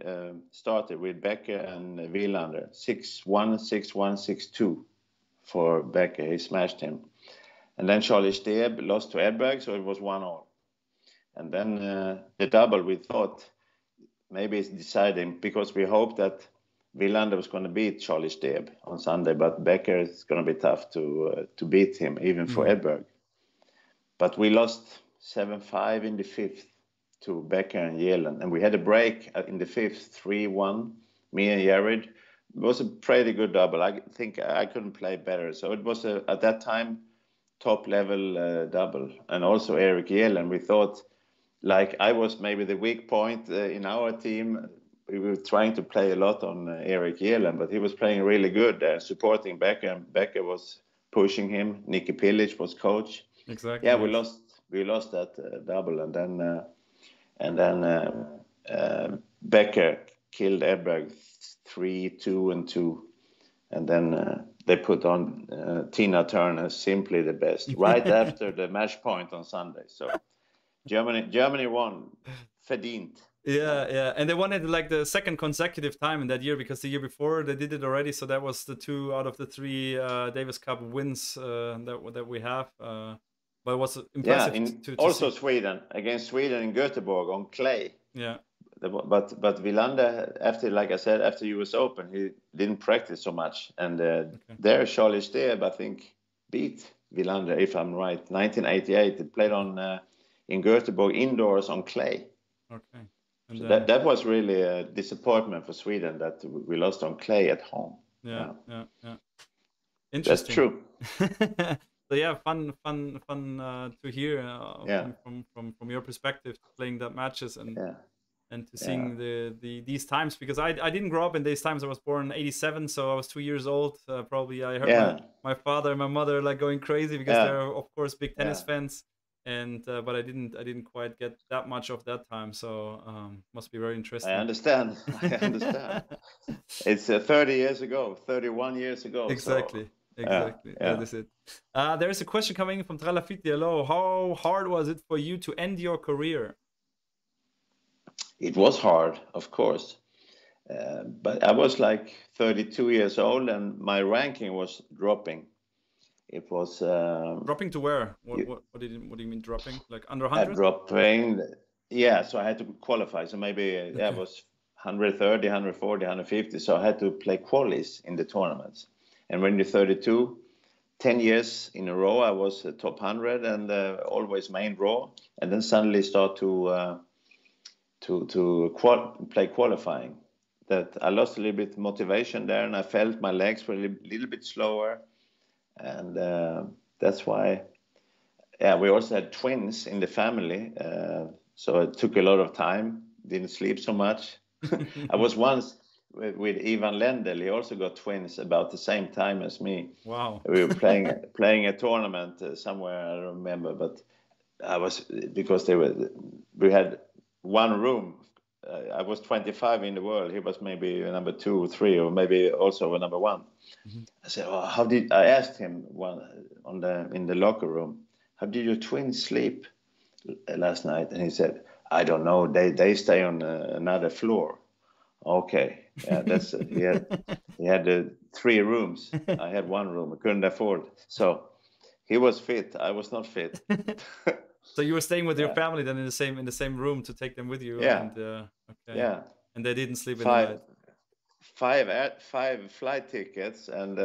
started with Becker and Wilander. 6-1, 6-1, 6-2 for Becker. He smashed him. And then Charlie Steeb lost to Edberg, so it was 1-1. And then the double, we thought maybe it's deciding, because we hoped that Wilander was going to beat Charlie Steeb on Sunday, but Becker is going to be tough to beat him, even for Edberg. But we lost 7-5 in the fifth to Becker and Yellen. And we had a break in the fifth, 3-1, me and Jared. It was a pretty good double. I think I couldn't play better. So it was, at that time, top-level double. And also Eric Yellen. We thought, like, I was maybe the weak point in our team. We were trying to play a lot on Eric Yellen, but he was playing really good there, supporting Becker. And Becker was pushing him. Nicky Pilic was coach. Exactly. Yeah, we lost that double, and then Becker killed Edberg 3-2 and 2, and then they put on Tina Turner, Simply the Best, right after the match point on Sunday. So Germany won, verdient. Yeah, and they won it like the second consecutive time in that year, because the year before they did it already. So that was the 2 out of the 3 Davis Cup wins that we have. But it was impressive to also see. Sweden, against Sweden in Göteborg on clay. Yeah. But Wilander, after US Open, he didn't practice so much. And there, Charlie Steeb, I think, beat Wilander, if I'm right, 1988. He played in Göteborg indoors on clay. Okay. And so then, that was really a disappointment for Sweden, that we lost on clay at home. Yeah. Interesting. That's true. So yeah, fun to hear from your perspective, playing that matches and to seeing these times, because I didn't grow up in these times. I was born in '87, so I was 2 years old. Probably I heard my father and my mother like going crazy, because they're of course big tennis fans, and but I didn't quite get that much of that time. So must be very interesting. I understand. It's 30 years ago, 31 years ago. Exactly. So. Exactly. That is it. There is a question coming in from Tralafiti. Hello. How hard was it for you to end your career? It was hard, of course. But I was like 32 years old and my ranking was dropping. It was... dropping to where? What do you mean dropping? Like under 100? Dropping. Yeah, so I had to qualify. So maybe it was 130, 140, 150. So I had to play qualies in the tournaments. And when you're 32, 10 years in a row, I was top 100 and always main draw. And then suddenly start to play qualifying. That I lost a little bit motivation there, and I felt my legs were a little bit slower. And that's why, we also had twins in the family. So it took a lot of time, didn't sleep so much. I was once... with Ivan Lendl, he also got twins about the same time as me. Wow. We were playing a tournament somewhere, I don't remember, but because we had one room. I was 25 in the world. He was maybe number 2 or 3, or maybe also a number 1. I said, I asked him in the locker room, how did your twins sleep last night? And he said, I don't know. They stay on another floor. Okay, that's he had 3 rooms. I had 1 room. I couldn't afford. So he was fit. I was not fit. So you were staying with your family then in the same room to take them with you. Yeah. And, okay. Yeah. And they didn't sleep in the night. 5 flight tickets and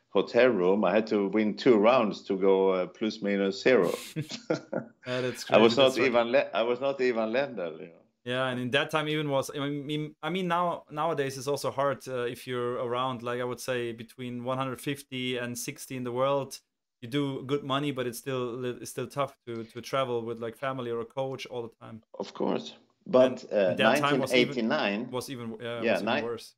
hotel room. I had to win 2 rounds to go plus minus 0. That's crazy. I was not even Lendl, you know. Yeah, and in that time even was, I mean nowadays it's also hard if you're around, like I would say, between 150 and 60 in the world. You do good money, but it's still tough to travel with like family or a coach all the time. Of course, but 1989 was even worse.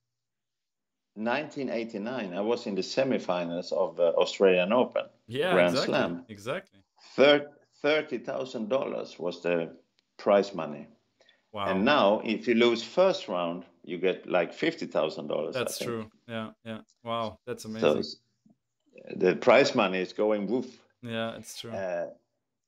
1989, I was in the semifinals of Australian Open. Yeah, Grand exactly. Slam. Exactly. $30,000 was the prize money. Wow. And now, if you lose first round, you get like $50,000. That's true. Yeah, yeah. Wow, that's So amazing. the prize money is going woof. Yeah, it's true.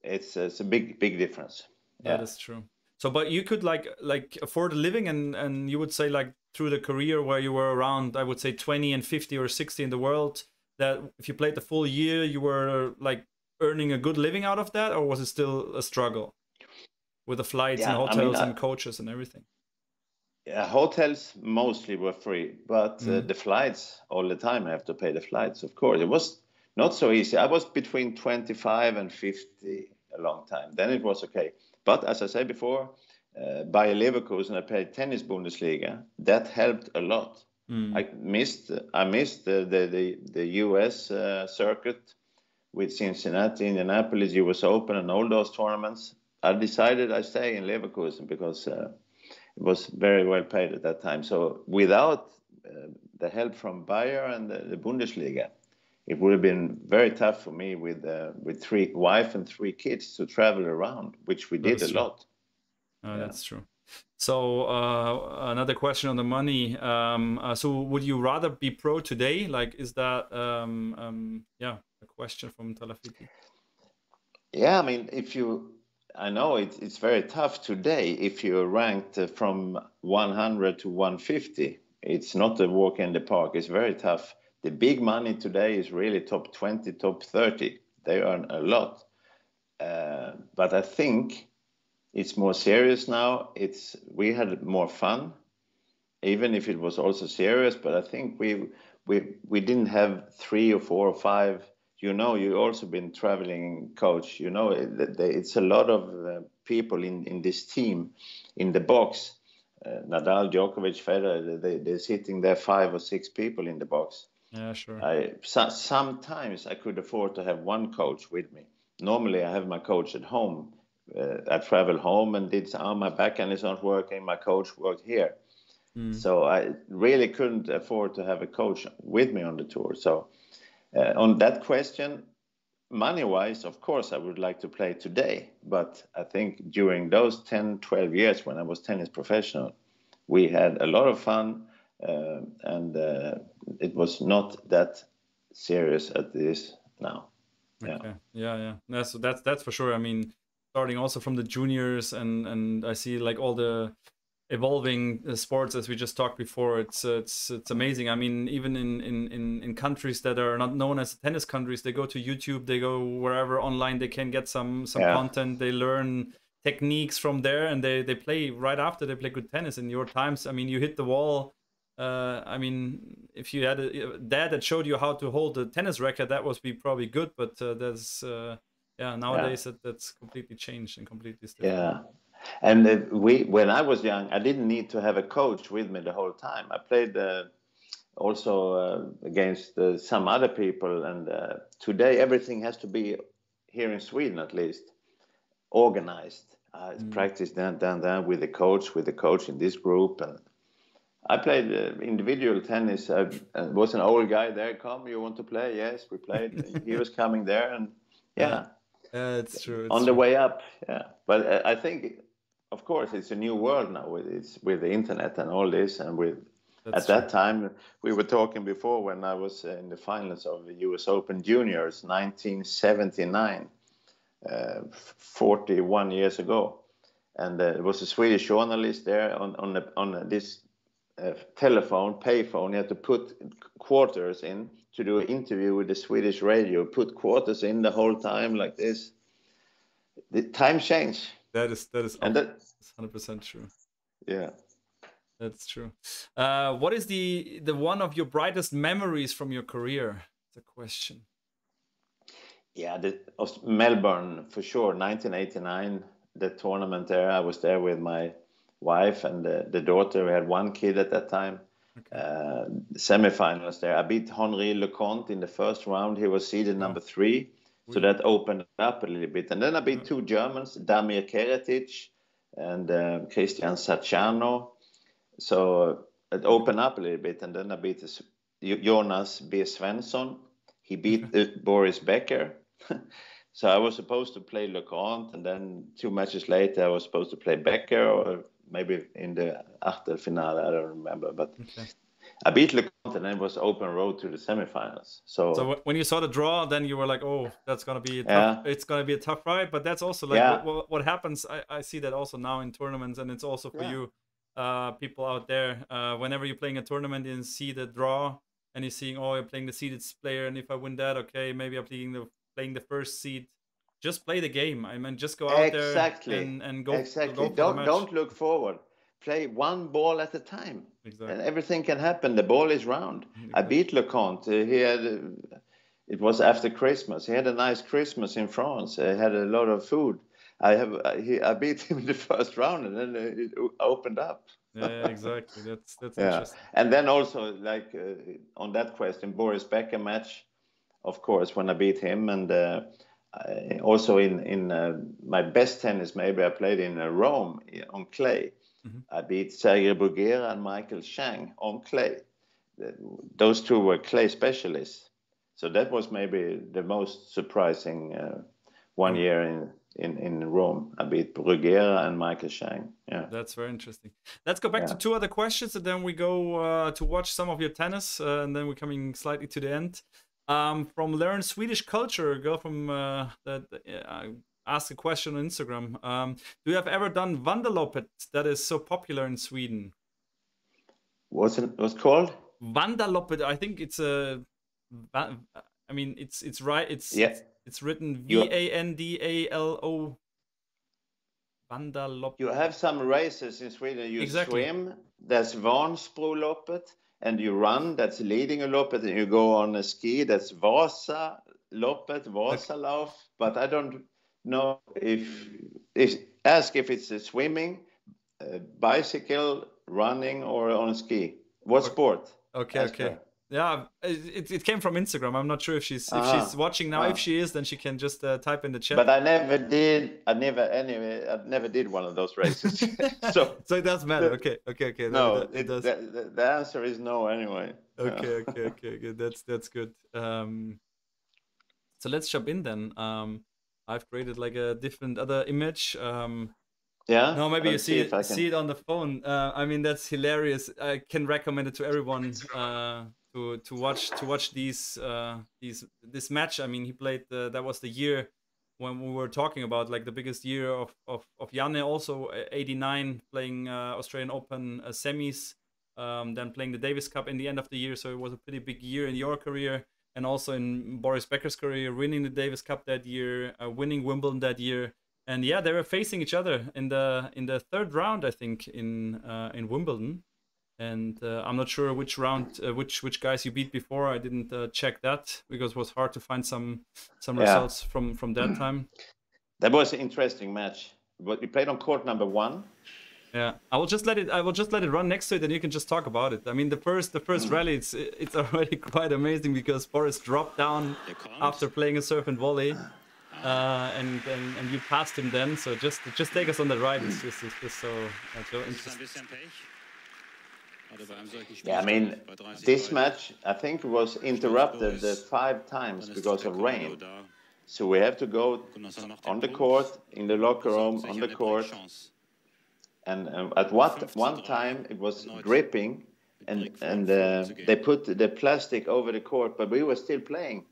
It's a big difference. Yeah, that's true. So, but you could like afford a living, and you would say like through the career where you were around, I would say 20 and 50 or 60 in the world, that if you played the full year, you were like earning a good living out of that, or was it still a struggle with the flights and hotels and coaches and everything? Yeah, hotels mostly were free, but the flights all the time, I have to pay the flights, of course. It was not so easy. I was between 25 and 50 a long time. Then it was okay. But as I said before, Bayer Leverkusen, I played tennis Bundesliga. That helped a lot. I missed the US circuit with Cincinnati, Indianapolis, US Open, and all those tournaments. I decided I stay in Leverkusen because it was very well paid at that time. So without the help from Bayer and the Bundesliga, it would have been very tough for me with wife and 3 kids to travel around, which we did a lot. That's true. So another question on the money. So would you rather be pro today? Like, is that a question from Talafiti? Yeah, I mean, I know it's very tough today. If you're ranked from 100 to 150, it's not a walk in the park. It's very tough. The big money today is really top 20, top 30. They earn a lot. But I think it's more serious now. We had more fun, even if it was also serious. But I think we didn't have 3 or 4 or 5. You know, you also been traveling, coach. You know, it's a lot of people in this team, in the box. Nadal, Djokovic, Federer, they're sitting there 5 or 6 people in the box. Yeah, sure. Sometimes I could afford to have one coach with me. Normally, I have my coach at home. I travel home and my backhand is not working. My coach worked here. So I really couldn't afford to have a coach with me on the tour. So on that question, money-wise, of course, I would like to play today. But I think during those 10, 12 years when I was tennis professional, we had a lot of fun. And it was not that serious as it is now. Okay. Yeah. That's for sure. I mean, starting also from the juniors, and I see like all the evolving sports as we just talked before. It's amazing. I mean, even in countries that are not known as tennis countries, they go to YouTube, they go wherever online they can get some content. They learn techniques from there, and they play right after they play good tennis. In your times, I mean, you hit the wall. I mean, if you had a dad that showed you how to hold a tennis racket, that would be probably good. But nowadays that's completely changed and completely different. Yeah. And when I was young, I didn't need to have a coach with me the whole time. I played also against some other people. And today, everything has to be, here in Sweden at least, organized. Practice then with the coach in this group. And I played individual tennis. Was an old guy there. Come, you want to play? Yes, we played. He was coming there. And it's true. On the way up, But I think, of course, it's a new world now with the internet and all this. And at that time, we were talking before when I was in the finals of the US Open Juniors, 1979, 41 years ago. And there was a Swedish journalist there on this telephone, payphone. You had to put quarters in to do an interview with the Swedish radio. Put quarters in the whole time like this. The time change. That is 100% true. Yeah, that's true. What is the one of your brightest memories from your career? It's a question. Yeah, Melbourne for sure. 1989, the tournament there. I was there with my wife and the daughter. We had 1 kid at that time. Okay. Semifinals there. I beat Henri Leconte in the first round. He was seeded number 3. So that opened up a little bit. And then I beat 2 Germans, Damir Keretic and Christian Sacciano. So it opened up a little bit. And then I beat Jonas B. Svensson. He beat Boris Becker. So I was supposed to play LeConte, and then 2 matches later I was supposed to play Becker, or maybe in the Achtelfinale, I don't remember. But I beat LeConte, and then it was open road to the semifinals. So when you saw the draw, then you were like, "Oh, that's gonna be a tough. It's gonna be a tough ride." But that's also like what happens. I see that also now in tournaments, and it's also for you, people out there. Whenever you're playing a tournament and see the draw, and you're seeing, "Oh, you're playing the seeded player, and if I win that, okay, maybe I'm playing the first seed." Just play the game. I mean, just go out there and go. Exactly. Go for the match. Don't look forward. Play one ball at a time, and everything can happen. The ball is round. I beat LeConte. It was after Christmas. He had a nice Christmas in France. He had a lot of food. I beat him in the first round, and then it opened up. Yeah, exactly. That's interesting. And then also, like on that question, Boris Becker match, of course, when I beat him, and also in my best tennis, maybe I played in Rome on clay. I beat Sergei Bruguera and Michael Chang on clay. Those two were clay specialists. So that was maybe the most surprising one year in Rome. I beat Bruguera and Michael Chang. Yeah, that's very interesting. Let's go back to 2 other questions, and then we go to watch some of your tennis, and then we're coming slightly to the end. From Learn Swedish Culture, a girl from that asked a question on Instagram. Do you have ever done Vandaloppet that is so popular in Sweden? What's called? Vandaloppet. I think it's a. I mean, it's right. It's written Vandalo. Vandaloppet. You have some races in Sweden. You swim. That's Vansbroloppet. And you run, that's leading a loppet, and you go on a ski, that's Vasa loppet, Vasalauf. But I don't know ask if it's a swimming, bicycle, running, or on ski. What sport? Okay. Yeah, it came from Instagram. I'm not sure if she's watching now. If she is, then she can just type in the chat. But I never did. I never did one of those races. so it doesn't matter. Okay. No, it does. The answer is no anyway. Okay. Good. That's good. So let's jump in then. I've created like a different other image. No, maybe you see it on the phone. I mean, that's hilarious. I can recommend it to everyone. To watch this match. I mean, he played that was the year when we were talking about like the biggest year of Janne, also 89, playing Australian Open semis, then playing the Davis Cup in the end of the year. So it was a pretty big year in your career, and also in Boris Becker's career, winning the Davis Cup that year, winning Wimbledon that year. And yeah, they were facing each other in the third round, I think, in Wimbledon. And I'm not sure which round, which guys you beat before. I didn't check that because it was hard to find some results from that time. That was an interesting match. But we played on court number 1. Yeah, I will just let it run next to it, and you can just talk about it. I mean, the first rally, it's already quite amazing because Boris dropped down after playing a serve and volley, and you passed him then. So just take us on the ride. It's just so interesting. Yeah, I mean, this match, I think, was interrupted 5 times because of rain. So we have to go on the court, in the locker room, on the court. And at one time, it was dripping, and they put the plastic over the court, but we were still playing.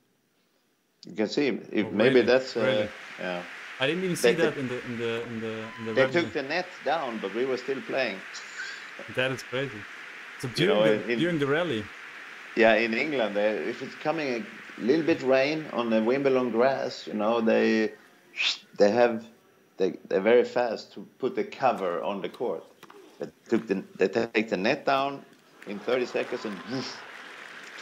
You can see, maybe that's... yeah. I didn't even see that in the They took the net down, but we were still playing. That is crazy. So during the rally? Yeah, in England, if it's coming a little bit rain on the Wimbledon grass, they're very fast to put the cover on the court. They take the net down in 30 seconds, and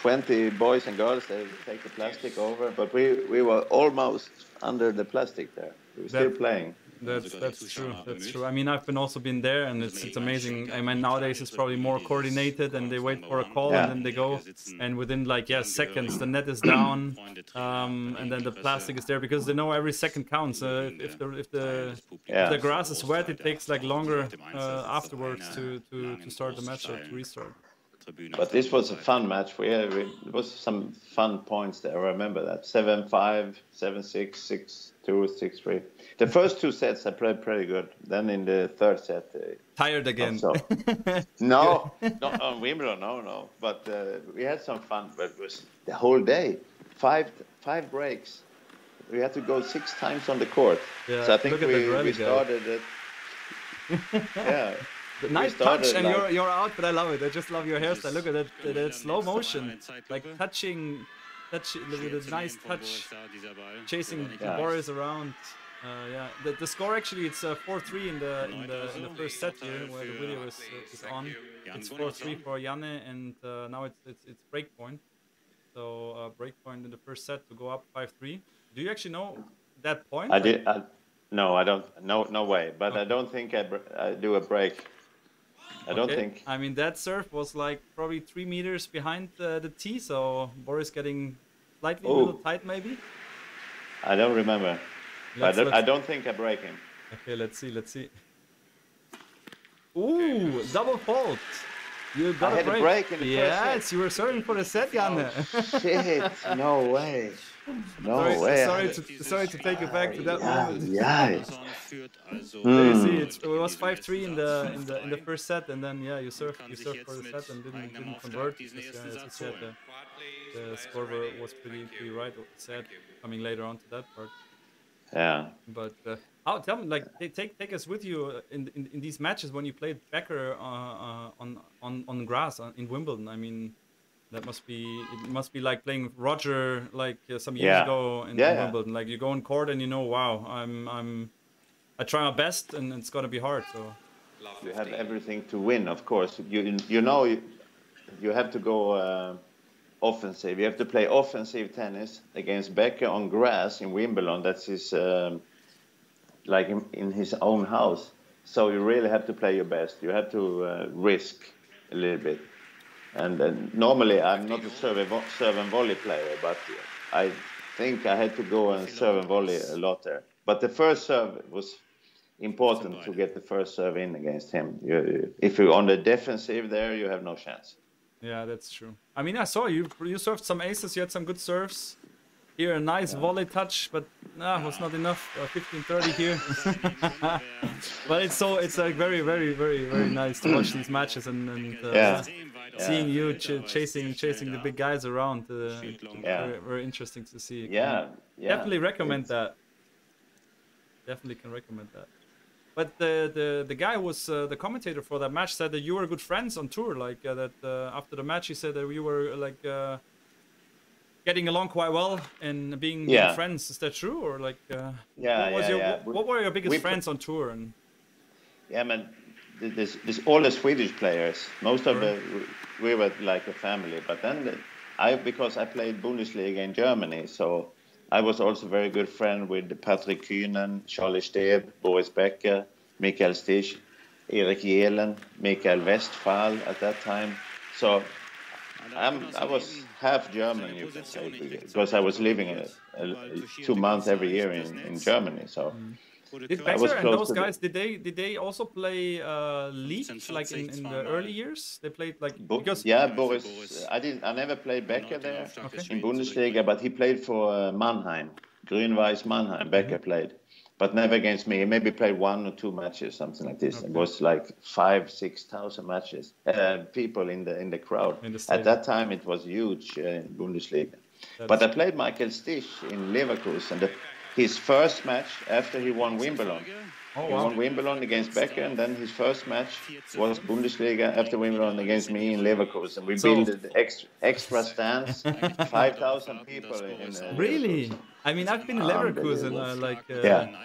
20 boys and girls, they take the plastic over. But we were almost under the plastic there. We were still playing. That's true. That's true. I mean, I've also been there, and it's amazing. I mean, nowadays it's probably more coordinated, and they wait for a call and then they go, and within seconds the net is down, and then the plastic is there because they know every second counts. If the grass is wet, it takes like longer afterwards to start the match or to restart. But this was a fun match. It was some fun points there. I remember that 7-5, 7-6, 6-2, 6-3. The first 2 sets I played pretty good. Then in the third set, tired again. No, not on Wimbledon. No. But we had some fun. But it was the whole day, five breaks. We had to go 6 times on the court. Yeah, so I think we started it. Yeah. The nice touch, and you're out, but I love it. I just love your hairstyle. Look at that slow motion, like touching with a nice touch, chasing Boris around. Yeah, the score actually it's 4-3 in the first set here, where the video is on. It's 4-3 for Janne, and now it's break point. So break point in the first set to go up 5-3. Do you actually know that point? No, I don't. No way. But okay. I don't think I do a break. I don't think. I mean, that serve was like probably 3 meters behind the tee, so Boris getting slightly a little tight, maybe. I don't remember. I don't think I break him. Okay, let's see. Ooh, double fault. You got a break in the first set. Yes, you were serving for the set, Janne. Oh, shit! No way. No way. Sorry to take you back to that moment. Yeah. You see, it was 5-3 in the first set, and then you served for the set and didn't convert because as you said, the score was pretty right. Set coming later on to that part. Yeah. But tell me, like, take us with you in these matches when you played Becker on grass in Wimbledon. I mean. It must be like playing Roger like some years ago in Wimbledon. Like you go on court and you know, wow, I try my best and it's gonna be hard. So you have everything to win, of course. You know you have to go offensive. You have to play offensive tennis against Becker on grass in Wimbledon. That's his like in his own house. So you really have to play your best. You have to risk a little bit. And normally I'm not a serve and volley player, but I think I had to go and serve and volley a lot there. But the first serve was important to get the first serve in against him. If you're on the defensive there, you have no chance. Yeah, that's true. I mean, I saw you served some aces. You had some good serves. Here, a nice volley touch, but was not enough. 15-30 here. But it's like very, very, very, very nice to watch these matches and seeing you chasing the big guys around. Very, very interesting to see. Definitely recommend that. Definitely can recommend that. But the guy who was the commentator for that match said that you were good friends on tour. Like that after the match, he said that you were like. Getting along quite well and being friends. Is that true, or like? What were your biggest friends on tour? And man, there's all the Swedish players. Most of we were like a family. But then because I played Bundesliga in Germany, so I was also very good friend with Patrick Kühnen, Charlie Steb, Boris Becker, Mikael Stich, Erik Jelen, Mikael Westphal at that time. So. I was half German, you can say, because I was living 2 months every year in Germany. So did Becker and those guys did they also play league like in the early years? They played like Boris. I never played Becker there in Bundesliga, but he played for Mannheim, Grün-Weiß Mannheim. Becker played. But never against me. He maybe played 1 or 2 matches, something like this. It was like 5,000-6,000 matches. People in the crowd. At that time, it was huge in Bundesliga. But I played Michael Stich in Leverkusen. His first match after he won Wimbledon. He won Wimbledon against Becker, and then his first match was Bundesliga after Wimbledon against me in Leverkusen. We built extra stands, 5,000 people in really? Leverkusen. I mean, I've been in Leverkusen,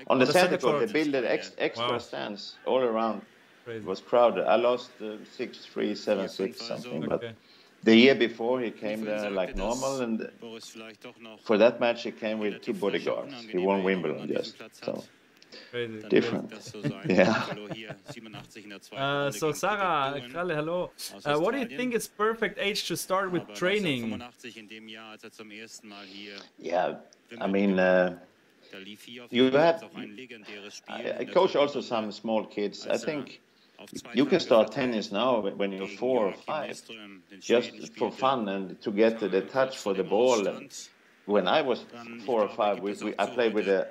on the center court, they built extra stands all around. Crazy. It was crowded. I lost 6-3, 7-6, something. But the year before, he came there like normal, and for that match, he came with 2 bodyguards. He won Wimbledon just so. Crazy. Different. So Sarah, Kralle, hello. What do you think is perfect age to start with training? Yeah, I mean, you have. I coach also some small kids. I think You can start tennis now when you're 4 or 5, just for fun and to get the touch for the ball. And when I was 4 or 5, I played with a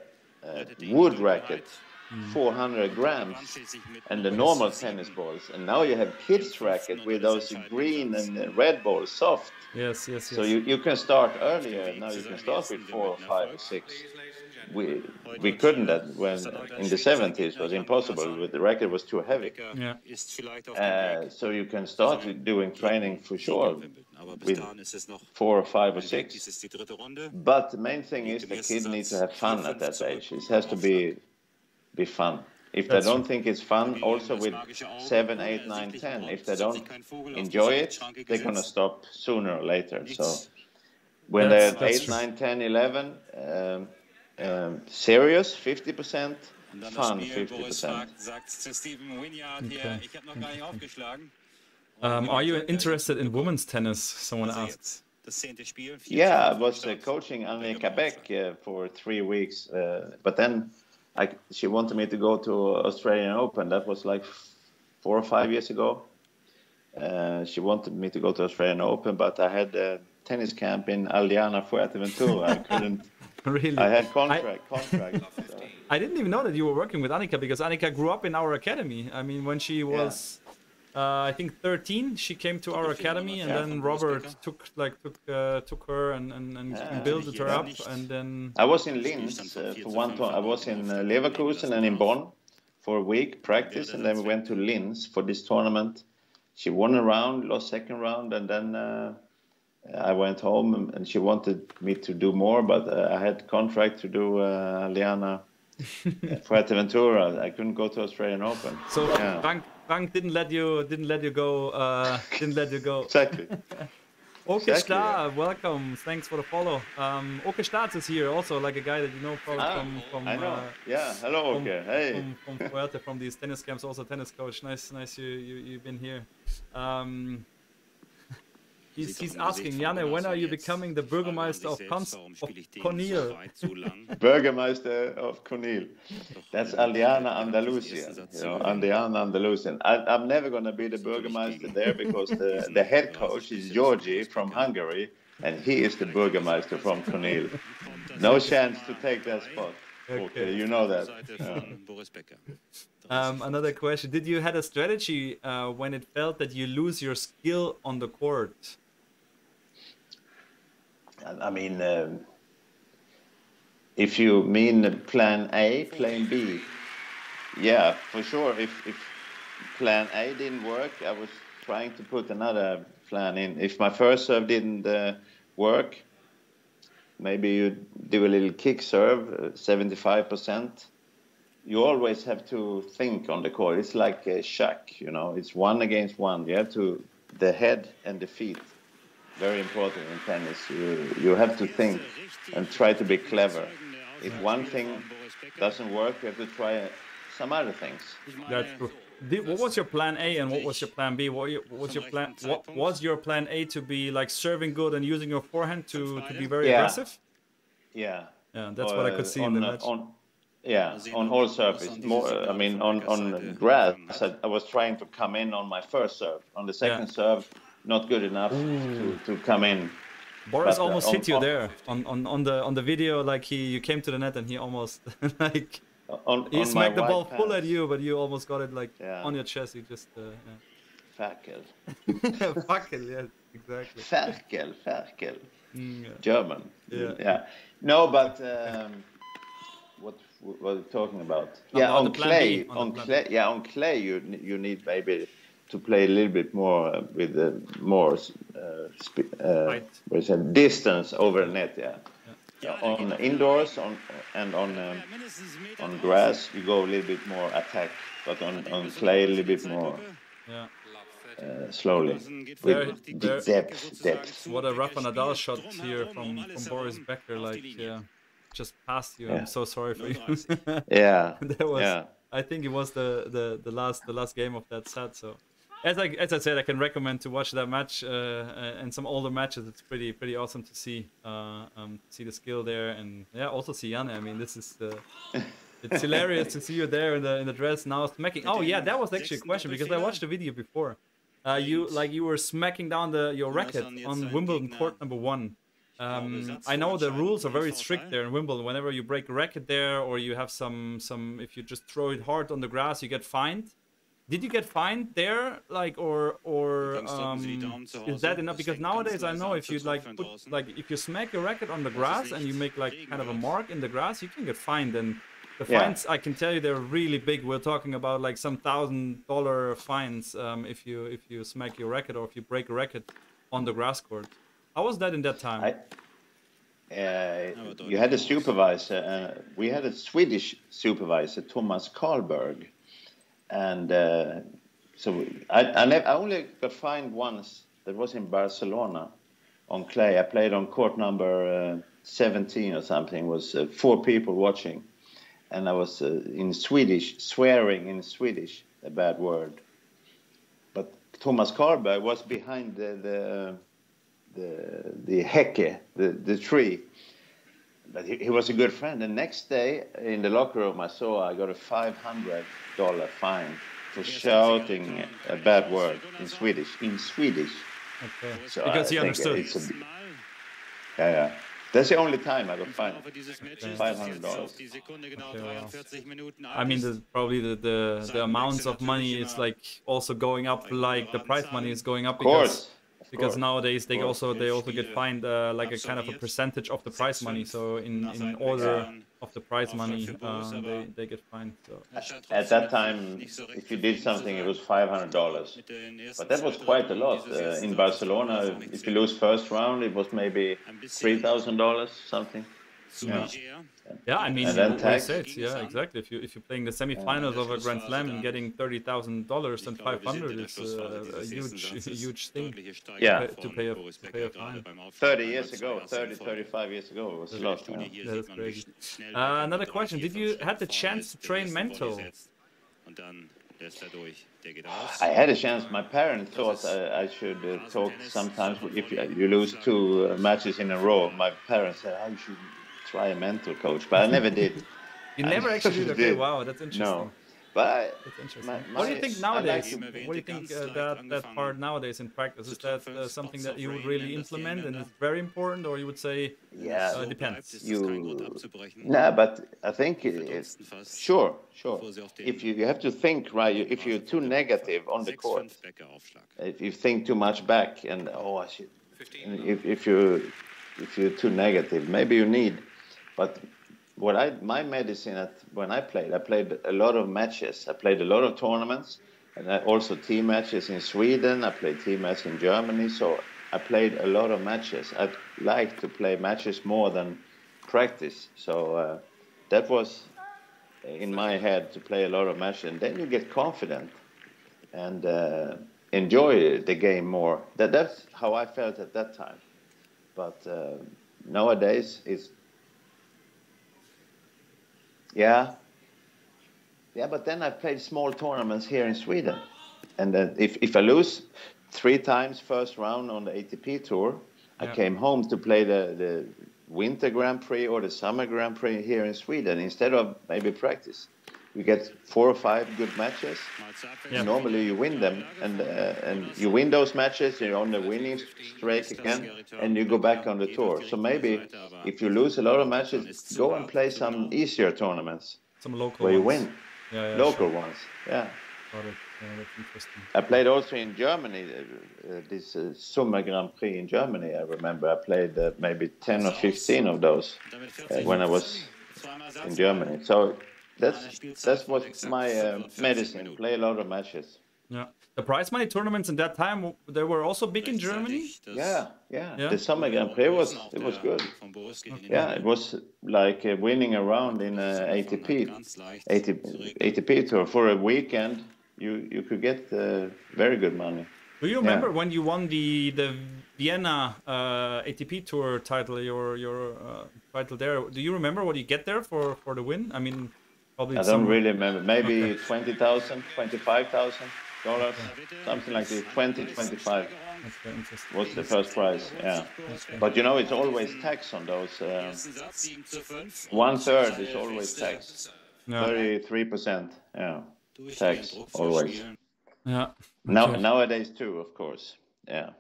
wood racket, 400 grams, and the normal tennis balls. And now you have kids' racket with those green and red balls, soft. Yes, yes, yes. So you can start earlier. Now you can start with 4 or 5 or 6. We couldn't that when in the 70s. It was impossible. But the racket was too heavy. Yeah. So you can start doing training for sure with 4 or 5 or 6. But the main thing is the kid needs to have fun at that age. It has to be fun. If they don't think it's fun, also with 7, 8, 9, 10, if they don't enjoy it, they're going to stop sooner or later. So when they're 8, 9, 10, 11, serious 50%, fun 50%. Okay. Are you interested in women's tennis? Someone asks. Yeah, I was coaching Annika Beck for 3 weeks, but then she wanted me to go to Australian Open. That was like 4 or 5 years ago. She wanted me to go to Australian Open, but I had a tennis camp in Aldeana, Fuerteventura. I couldn't. Really? I had contract. So. I didn't even know that you were working with Annika, because Annika grew up in our academy. I mean, when she was, I think 13, she came to our academy, and then Robert took her and built her up, and then I was in Linz for one time. I was in Leverkusen and in Bonn for a week practice, and then we went to Linz for this tournament. She won a round, lost second round, and then I went home, and she wanted me to do more, but I had contract to do Liana Fuerteventura. I couldn't go to Australian Open. So Frank didn't let you go. Exactly. Okay, Star, welcome. Thanks for the follow. Okay, Start is here also, like a guy that you know probably from I know. Hello, Okay. Hey. From Fuerte, from these tennis camps, also tennis coach. Nice you've been here. He's asking, Janne, when are you becoming the Bürgermeister of Conil? Bürgermeister of Conil. That's Aldeana, Andalusia. Aldeana, Andalusian. I'm never going to be the Bürgermeister there, because the head coach is Georgi from Hungary, and he is the Bürgermeister from Conil. No chance to take that spot. Okay, you know that. Another question. Did you had a strategy when it felt that you lose your skill on the court? I mean, if you mean plan A, plan B, yeah, for sure. If plan A didn't work, I was trying to put another plan in. If my first serve didn't work, maybe you do a little kick serve, 75%. You always have to think on the court. It's like a shack, it's 1 against 1. You have to, the head and the feet. Very important in tennis. You have to think and try to be clever. If one thing doesn't work, you have to try some other things. That's true. What was your plan A and what was your plan B? What was your plan A to be like serving good and using your forehand to be very aggressive? Yeah. Yeah, that's what I could see in the match. On all surface. On grass, I was trying to come in on my first serve. On the second serve, not good enough to come in. Boris almost hit you there on the video. Like you came to the net and he almost he smacked the ball full at you, but you almost got it on your chest. You just Ferkel. Ferkel, yeah, exactly. Ferkel. German. Yeah. No, but what were we talking about? On clay. On clay, you need maybe to play a little bit more with more distance over net. On indoors, on grass, you go a little bit more attack, but on clay a little bit more slowly with depth. What a Rafa Nadal shot here from Boris Becker, just past you. I'm so sorry for you. I think it was the last game of that set. So as I said, I can recommend to watch that match and some older matches. It's pretty awesome to see the skill there, and also see Janne. I mean, this is It's hilarious to see you there in the dress now smacking. Oh yeah, that was actually a question because I watched the video before. You were smacking down your racket on Wimbledon court #1. I know the rules are very strict there in Wimbledon. Whenever you break a racket there, or you have some if you just throw it hard on the grass, you get fined. Did you get fined there, like, or is that enough? Because nowadays I know if you if you smack your racket on the grass and you make like kind of a mark in the grass, you can get fined. And the fines, I can tell you, they're really big. We're talking about like some $1,000 fines if you smack your racket or if you break a racket on the grass court. How was that in that time? You had a supervisor. We had a Swedish supervisor, Thomas Karlberg. And so I only got fined once. That was in Barcelona on clay. I played on court number 17 or something. It was 4 people watching. And I was in Swedish, swearing in Swedish, a bad word. But Thomas Karlberg was behind the hecke, the tree. But he was a good friend. The next day in the locker room, I got a $500 fine for shouting a bad word in Swedish. Okay. So because he understood. Yeah. That's the only time I got fined. $500. Okay, wow. I mean, probably the amounts of money is like also going up. Like the prize money is going up because nowadays they also get fined like a kind of a percentage of the prize money. So in order of the prize money, they get fined. So. At that time, if you did something, it was $500. But that was quite a lot. In Barcelona, if you lose first round, it was maybe $3,000 something. Yeah, I mean, yeah, exactly. If you're playing the semifinals of a Grand Slam and getting $30,000 and 500 is a huge thing. Yeah, to pay a fine. 35 years ago, it was a lot. Yeah, that's crazy. Another question: did you had the chance to train mental? I had a chance. My parents thought I should talk sometimes. If you lose 2 matches in a row, my parents said I should try a mental coach, but I never did. You never actually did? Okay, wow, that's interesting. No, but that's interesting. What do you think nowadays? What do you think that part nowadays in practice? Is that something that you would really implement and it's very important, or you would say it depends? No, but I think it's sure. If you have to think, right, if you're too negative on the court, if you think too much back and if you're too negative, maybe you need. But my medicine when I played a lot of matches. I played a lot of tournaments, and also team matches in Sweden. I played team matches in Germany. So I played a lot of matches. I like to play matches more than practice. So that was in my head to play a lot of matches. And then you get confident and enjoy the game more. That's how I felt at that time. But nowadays it's but then I played small tournaments here in Sweden, and if I lose 3 times first round on the ATP tour, I came home to play the Winter Grand Prix or the Summer Grand Prix here in Sweden instead of maybe practice. You get 4 or 5 good matches. Normally you win them, and you win those matches. You're on the winning streak again, and you go back on the tour. So maybe if you lose a lot of matches, go and play some easier tournaments, some local where you ones. win. Local ones. Yeah. Got it. Yeah, that's interesting. I played also in Germany, this Summer Grand Prix in Germany. I remember I played maybe 10 or 15 of those when I was in Germany. So. That's what my medicine. Play a lot of matches. Yeah, the prize money tournaments in that time they were also big in Germany. Yeah. The Summer Grand Prix was good. Okay. Yeah, it was like winning a round in ATP tour for a weekend. You could get very good money. Do you remember when you won the Vienna ATP tour title, your title there? Do you remember what you get there for the win? I mean. I don't really remember. Maybe $20,000, $25,000, something like this. 25 was the first prize. Yeah, but it's always tax on those. 1/3 is always tax. 33%. Yeah, tax always. Yeah. Nowadays too, of course. Yeah.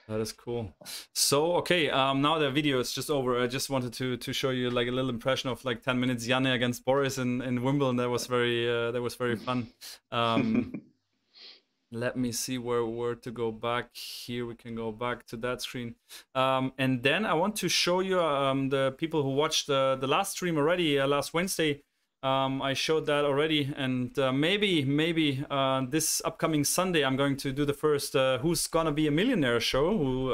That is cool. So okay, now the video is just over. I just wanted to show you like a little impression of like 10 minutes Janne against Boris in Wimbledon. That was very fun. Let me see where to go back. Here we can go back to that screen. And then I want to show you the people who watched the last stream already last Wednesday. I showed that already, and maybe this upcoming Sunday I'm going to do the first Who's Gonna Be a Millionaire show. Who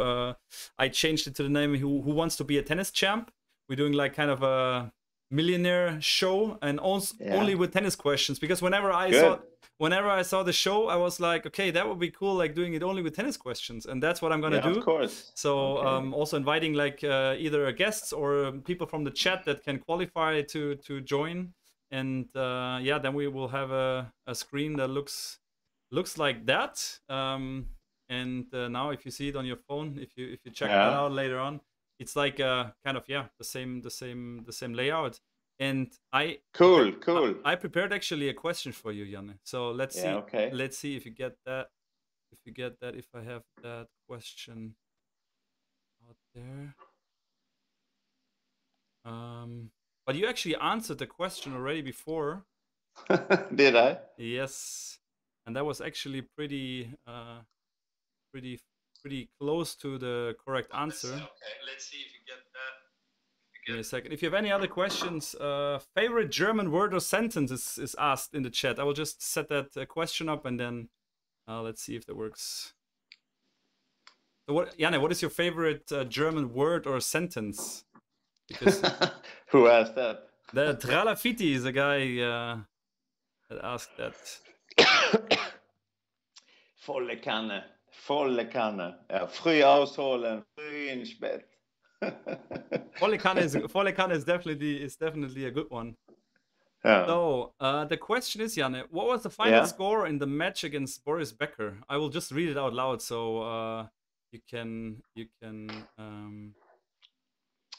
I changed it to the name Who Wants to Be a Tennis Champ. We're doing like kind of a millionaire show, and also only with tennis questions, because whenever I saw the show, I was like, okay, that would be cool, like doing it only with tennis questions, and that's what I'm gonna do. Of course. So also inviting like either guests or people from the chat that can qualify to join. And then we will have a screen that looks like that. And now if you see it on your phone, if you check that out later on, it's like kind of the same layout. And I prepared actually a question for you, Janne. So let's see. Okay. Let's see if you get that. If I have that question out there. But you actually answered the question already before. Did I? Yes, and that was actually pretty close to the correct answer. Let's see if you get that. Give me a second. If you have any other questions, favorite German word or sentence is asked in the chat. I will just set that question up, and then let's see if that works. So Janne, what is your favorite German word or sentence? Because who asked that? The Tralafiti is a guy that asked that. Volle Kanne. Früh ausholen, früh ins Bett. Volle Kanne is definitely a good one. Yeah. So the question is, Janne, what was the final score in the match against Boris Becker? I will just read it out loud, so you can.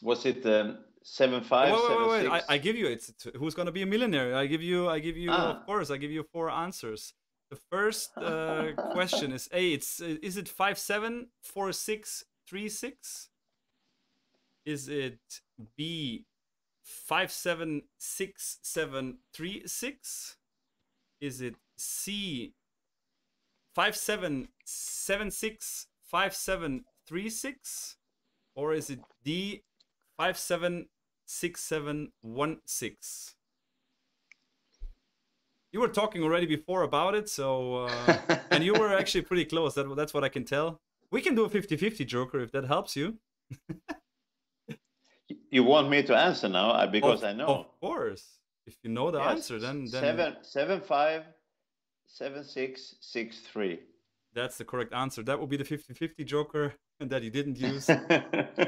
Was it 7-5? Wait. I give you it's Who's Gonna Be a Millionaire. I give you. Of course, I give you 4 answers. The first question is is it 5-7, 4-6, 3-6? Is it B 5-7, 6-7, 3-6? Is it C 5-7, 7-6, 5-7, 3-6? Or is it D 5-7, 6-7, 1-6? You were talking already before about it, so and you were actually pretty close. That's what I can tell. We can do a 50-50 Joker if that helps you. You want me to answer now because I know. Of course. If you know the answer, then 7-5, 7-6, 6-3. That's the correct answer. That would be the 50-50 Joker that you didn't use.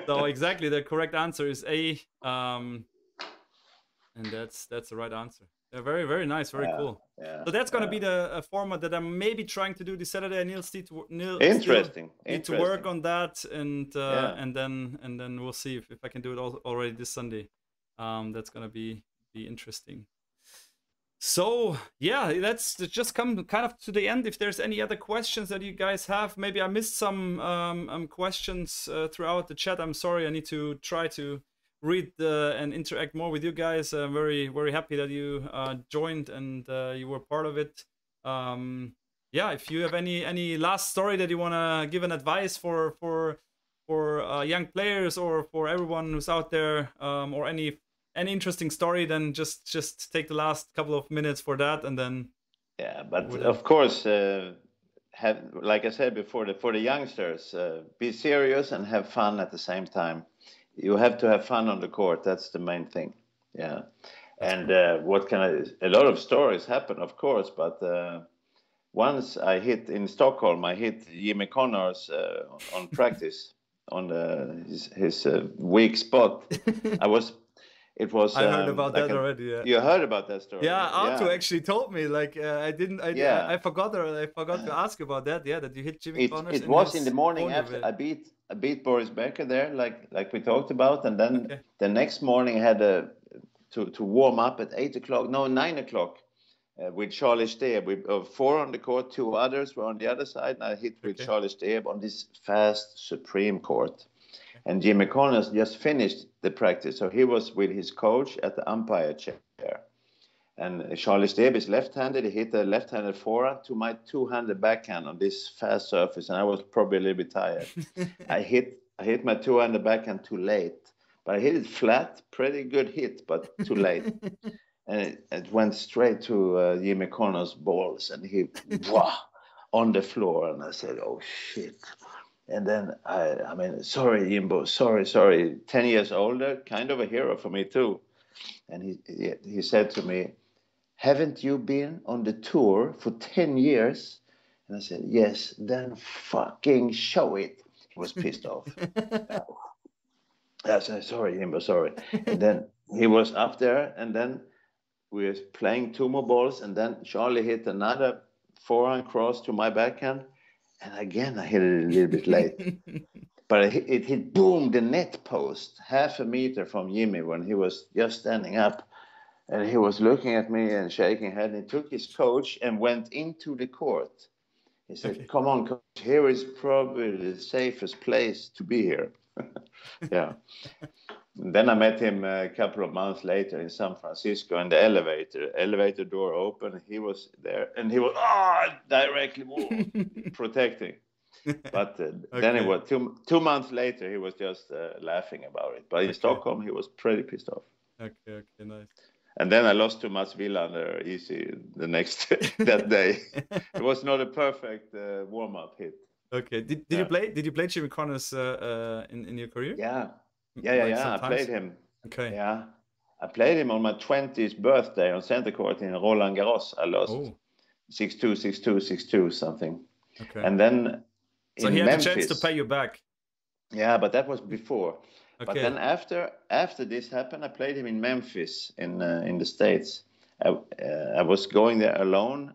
So exactly, the correct answer is A. And that's the right answer. Very, very nice. Very cool. Yeah, so that's going to be the format that I'm maybe trying to do this Saturday. And Neil Interesting. Need to work on that, and then we'll see if I can do it already this Sunday. That's going to be interesting. So yeah, let's just come kind of to the end. If there's any other questions that you guys have, maybe I missed some questions throughout the chat. I'm sorry. I need to try to read and interact more with you guys. I'm very, very happy that you joined and you were part of it. If you have any last story that you want to give an advice for young players or for everyone who's out there, or any interesting story, then just take the last couple of minutes for that, and then. Yeah, but of course, like I said before, for the youngsters, be serious and have fun at the same time. You have to have fun on the court. That's the main thing. Yeah. And a lot of stories happen, of course, but once in Stockholm, I hit Jimmy Connors on practice on his weak spot. I heard about that already. Yeah. You heard about that story? Yeah, Arto actually told me. Like I forgot to ask about that. Yeah, that you hit Jimmy Connors. It was in the morning after I beat Boris Becker there, like we talked about, and then the next morning I had a to warm up at 8 o'clock, no, 9 o'clock. With Charlie Steeb. We 4 on the court, 2 others were on the other side, and I hit with Charlie Steeb on this fast Supreme court. And Jimmy Connors just finished the practice, so he was with his coach at the umpire chair. And Charlie Steeb is left-handed. He hit a left-handed forehand to my two-handed backhand on this fast surface, and I was probably a little bit tired. I hit my two-handed backhand too late, but I hit it flat, pretty good hit, but too late. And it went straight to Jimmy Connors' balls, and he on the floor. And I said, "Oh shit!" And then I mean, sorry, Jimbo, sorry. 10 years older, kind of a hero for me too. And he said to me, "Haven't you been on the tour for 10 years?" And I said, "Yes." "Then fucking show it." He was pissed off. I said, "Sorry, Jimbo, sorry." And then he was up there, and then we were playing 2 more balls, and then Charlie hit another forehand cross to my backhand, and again I hit it a little bit late. But it hit, boom, the net post, half a meter from Jimmy when he was just standing up. And he was looking at me and shaking his head, and he took his coach and went into the court. He said, "Come on, coach, here is probably the safest place to be here." Yeah. And then I met him a couple of months later in San Francisco in the elevator door open. He was there, and he was directly protecting. But then it was 2 months later, he was just laughing about it. But in Stockholm, he was pretty pissed off. Okay, nice. And then I lost to Mats Wilander easy the next that day. It was not a perfect warm-up hit. Okay. Did you play Jimmy Connors in your career? Yeah. I played him. Okay. Yeah. I played him on my 20th birthday on center court in Roland Garros. I lost 6-2, 6-2, 6-2, something. Okay. And then so he had Memphis, a chance to pay you back. Yeah, but that was before. Okay. But then after this happened, I played him in Memphis in the States. I was going there alone.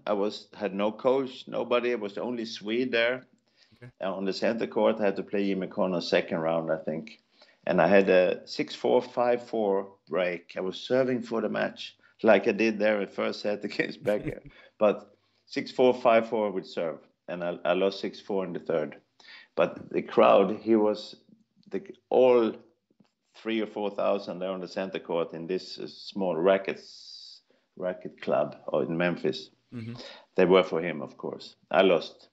Had no coach, nobody. I was the only Swede there. Okay. On the center court, I had to play Jimmy Connors second round, I think. And I had a 6-4, 5-4 break. I was serving for the match, like I did there in first set against Becker. But 6-4, 5-4 with serve. And I lost 6-4 in the third. But the crowd, all 3,000 or 4,000 there on the center court in this small racket club in Memphis. Mm-hmm. They were for him, of course. I lost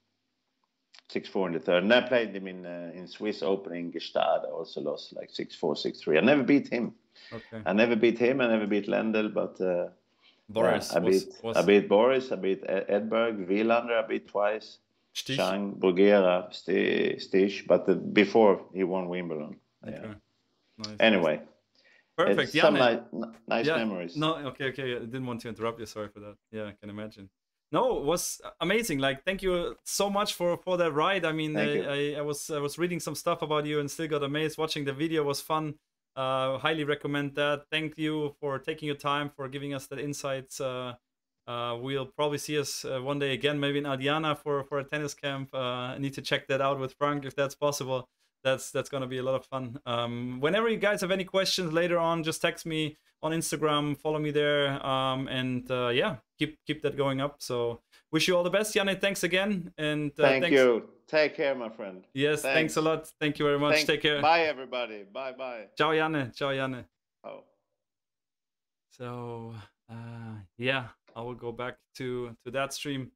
6-4 in the third. And I played him in Swiss Open in Gstaad. I also lost like 6-4, 6-3. I never beat him. Okay. I never beat him. I never beat Lendl, but Boris. I beat Boris. I beat Edberg, Wilander. I beat twice. Chang, Bruguera, Stich, but before he won Wimbledon. Okay. Yeah. Nice. Anyway. Perfect. Some nice memories. No, okay. I didn't want to interrupt you. Sorry for that. Yeah, I can imagine. No, it was amazing. Like, thank you so much for that ride. I mean, I was reading some stuff about you and still got amazed. Watching the video was fun. Highly recommend that. Thank you for taking your time, for giving us the insights. We'll probably see us one day again, maybe in Adiana for a tennis camp. I need to check that out with Frank if that's possible. That's going to be a lot of fun. Whenever you guys have any questions later on, just text me on Instagram, follow me there, and yeah, keep that going up. So wish you all the best, Janne. Thanks again, and thanks. You. Take care, my friend. Yes, thanks a lot. Thank you very much. Take care. Bye, everybody. Bye. Ciao, Janne. Ciao, Janne. Oh. So yeah, I will go back to that stream.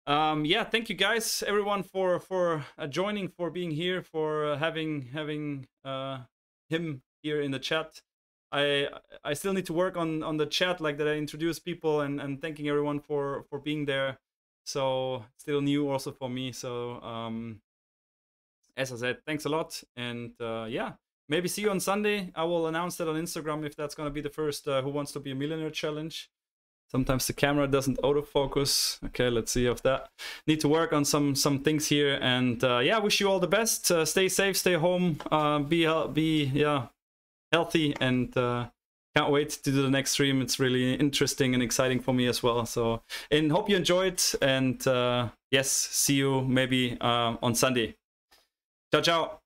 Yeah, thank you guys, everyone, for joining, for being here, for having him here in the chat. I still need to work on the chat, like that I introduce people, and thanking everyone for being there. So still new also for me. So as I said, thanks a lot, and yeah, maybe see you on Sunday. I will announce that on Instagram if that's gonna be the first Who Wants to Be a Millionaire challenge. Sometimes the camera doesn't autofocus. Okay, let's see if that. Need to work on some things here, and yeah, wish you all the best. Stay safe, stay home, be healthy, and can't wait to do the next stream. It's really interesting and exciting for me as well. So, and hope you enjoyed, and yes, see you maybe on Sunday. Ciao, ciao.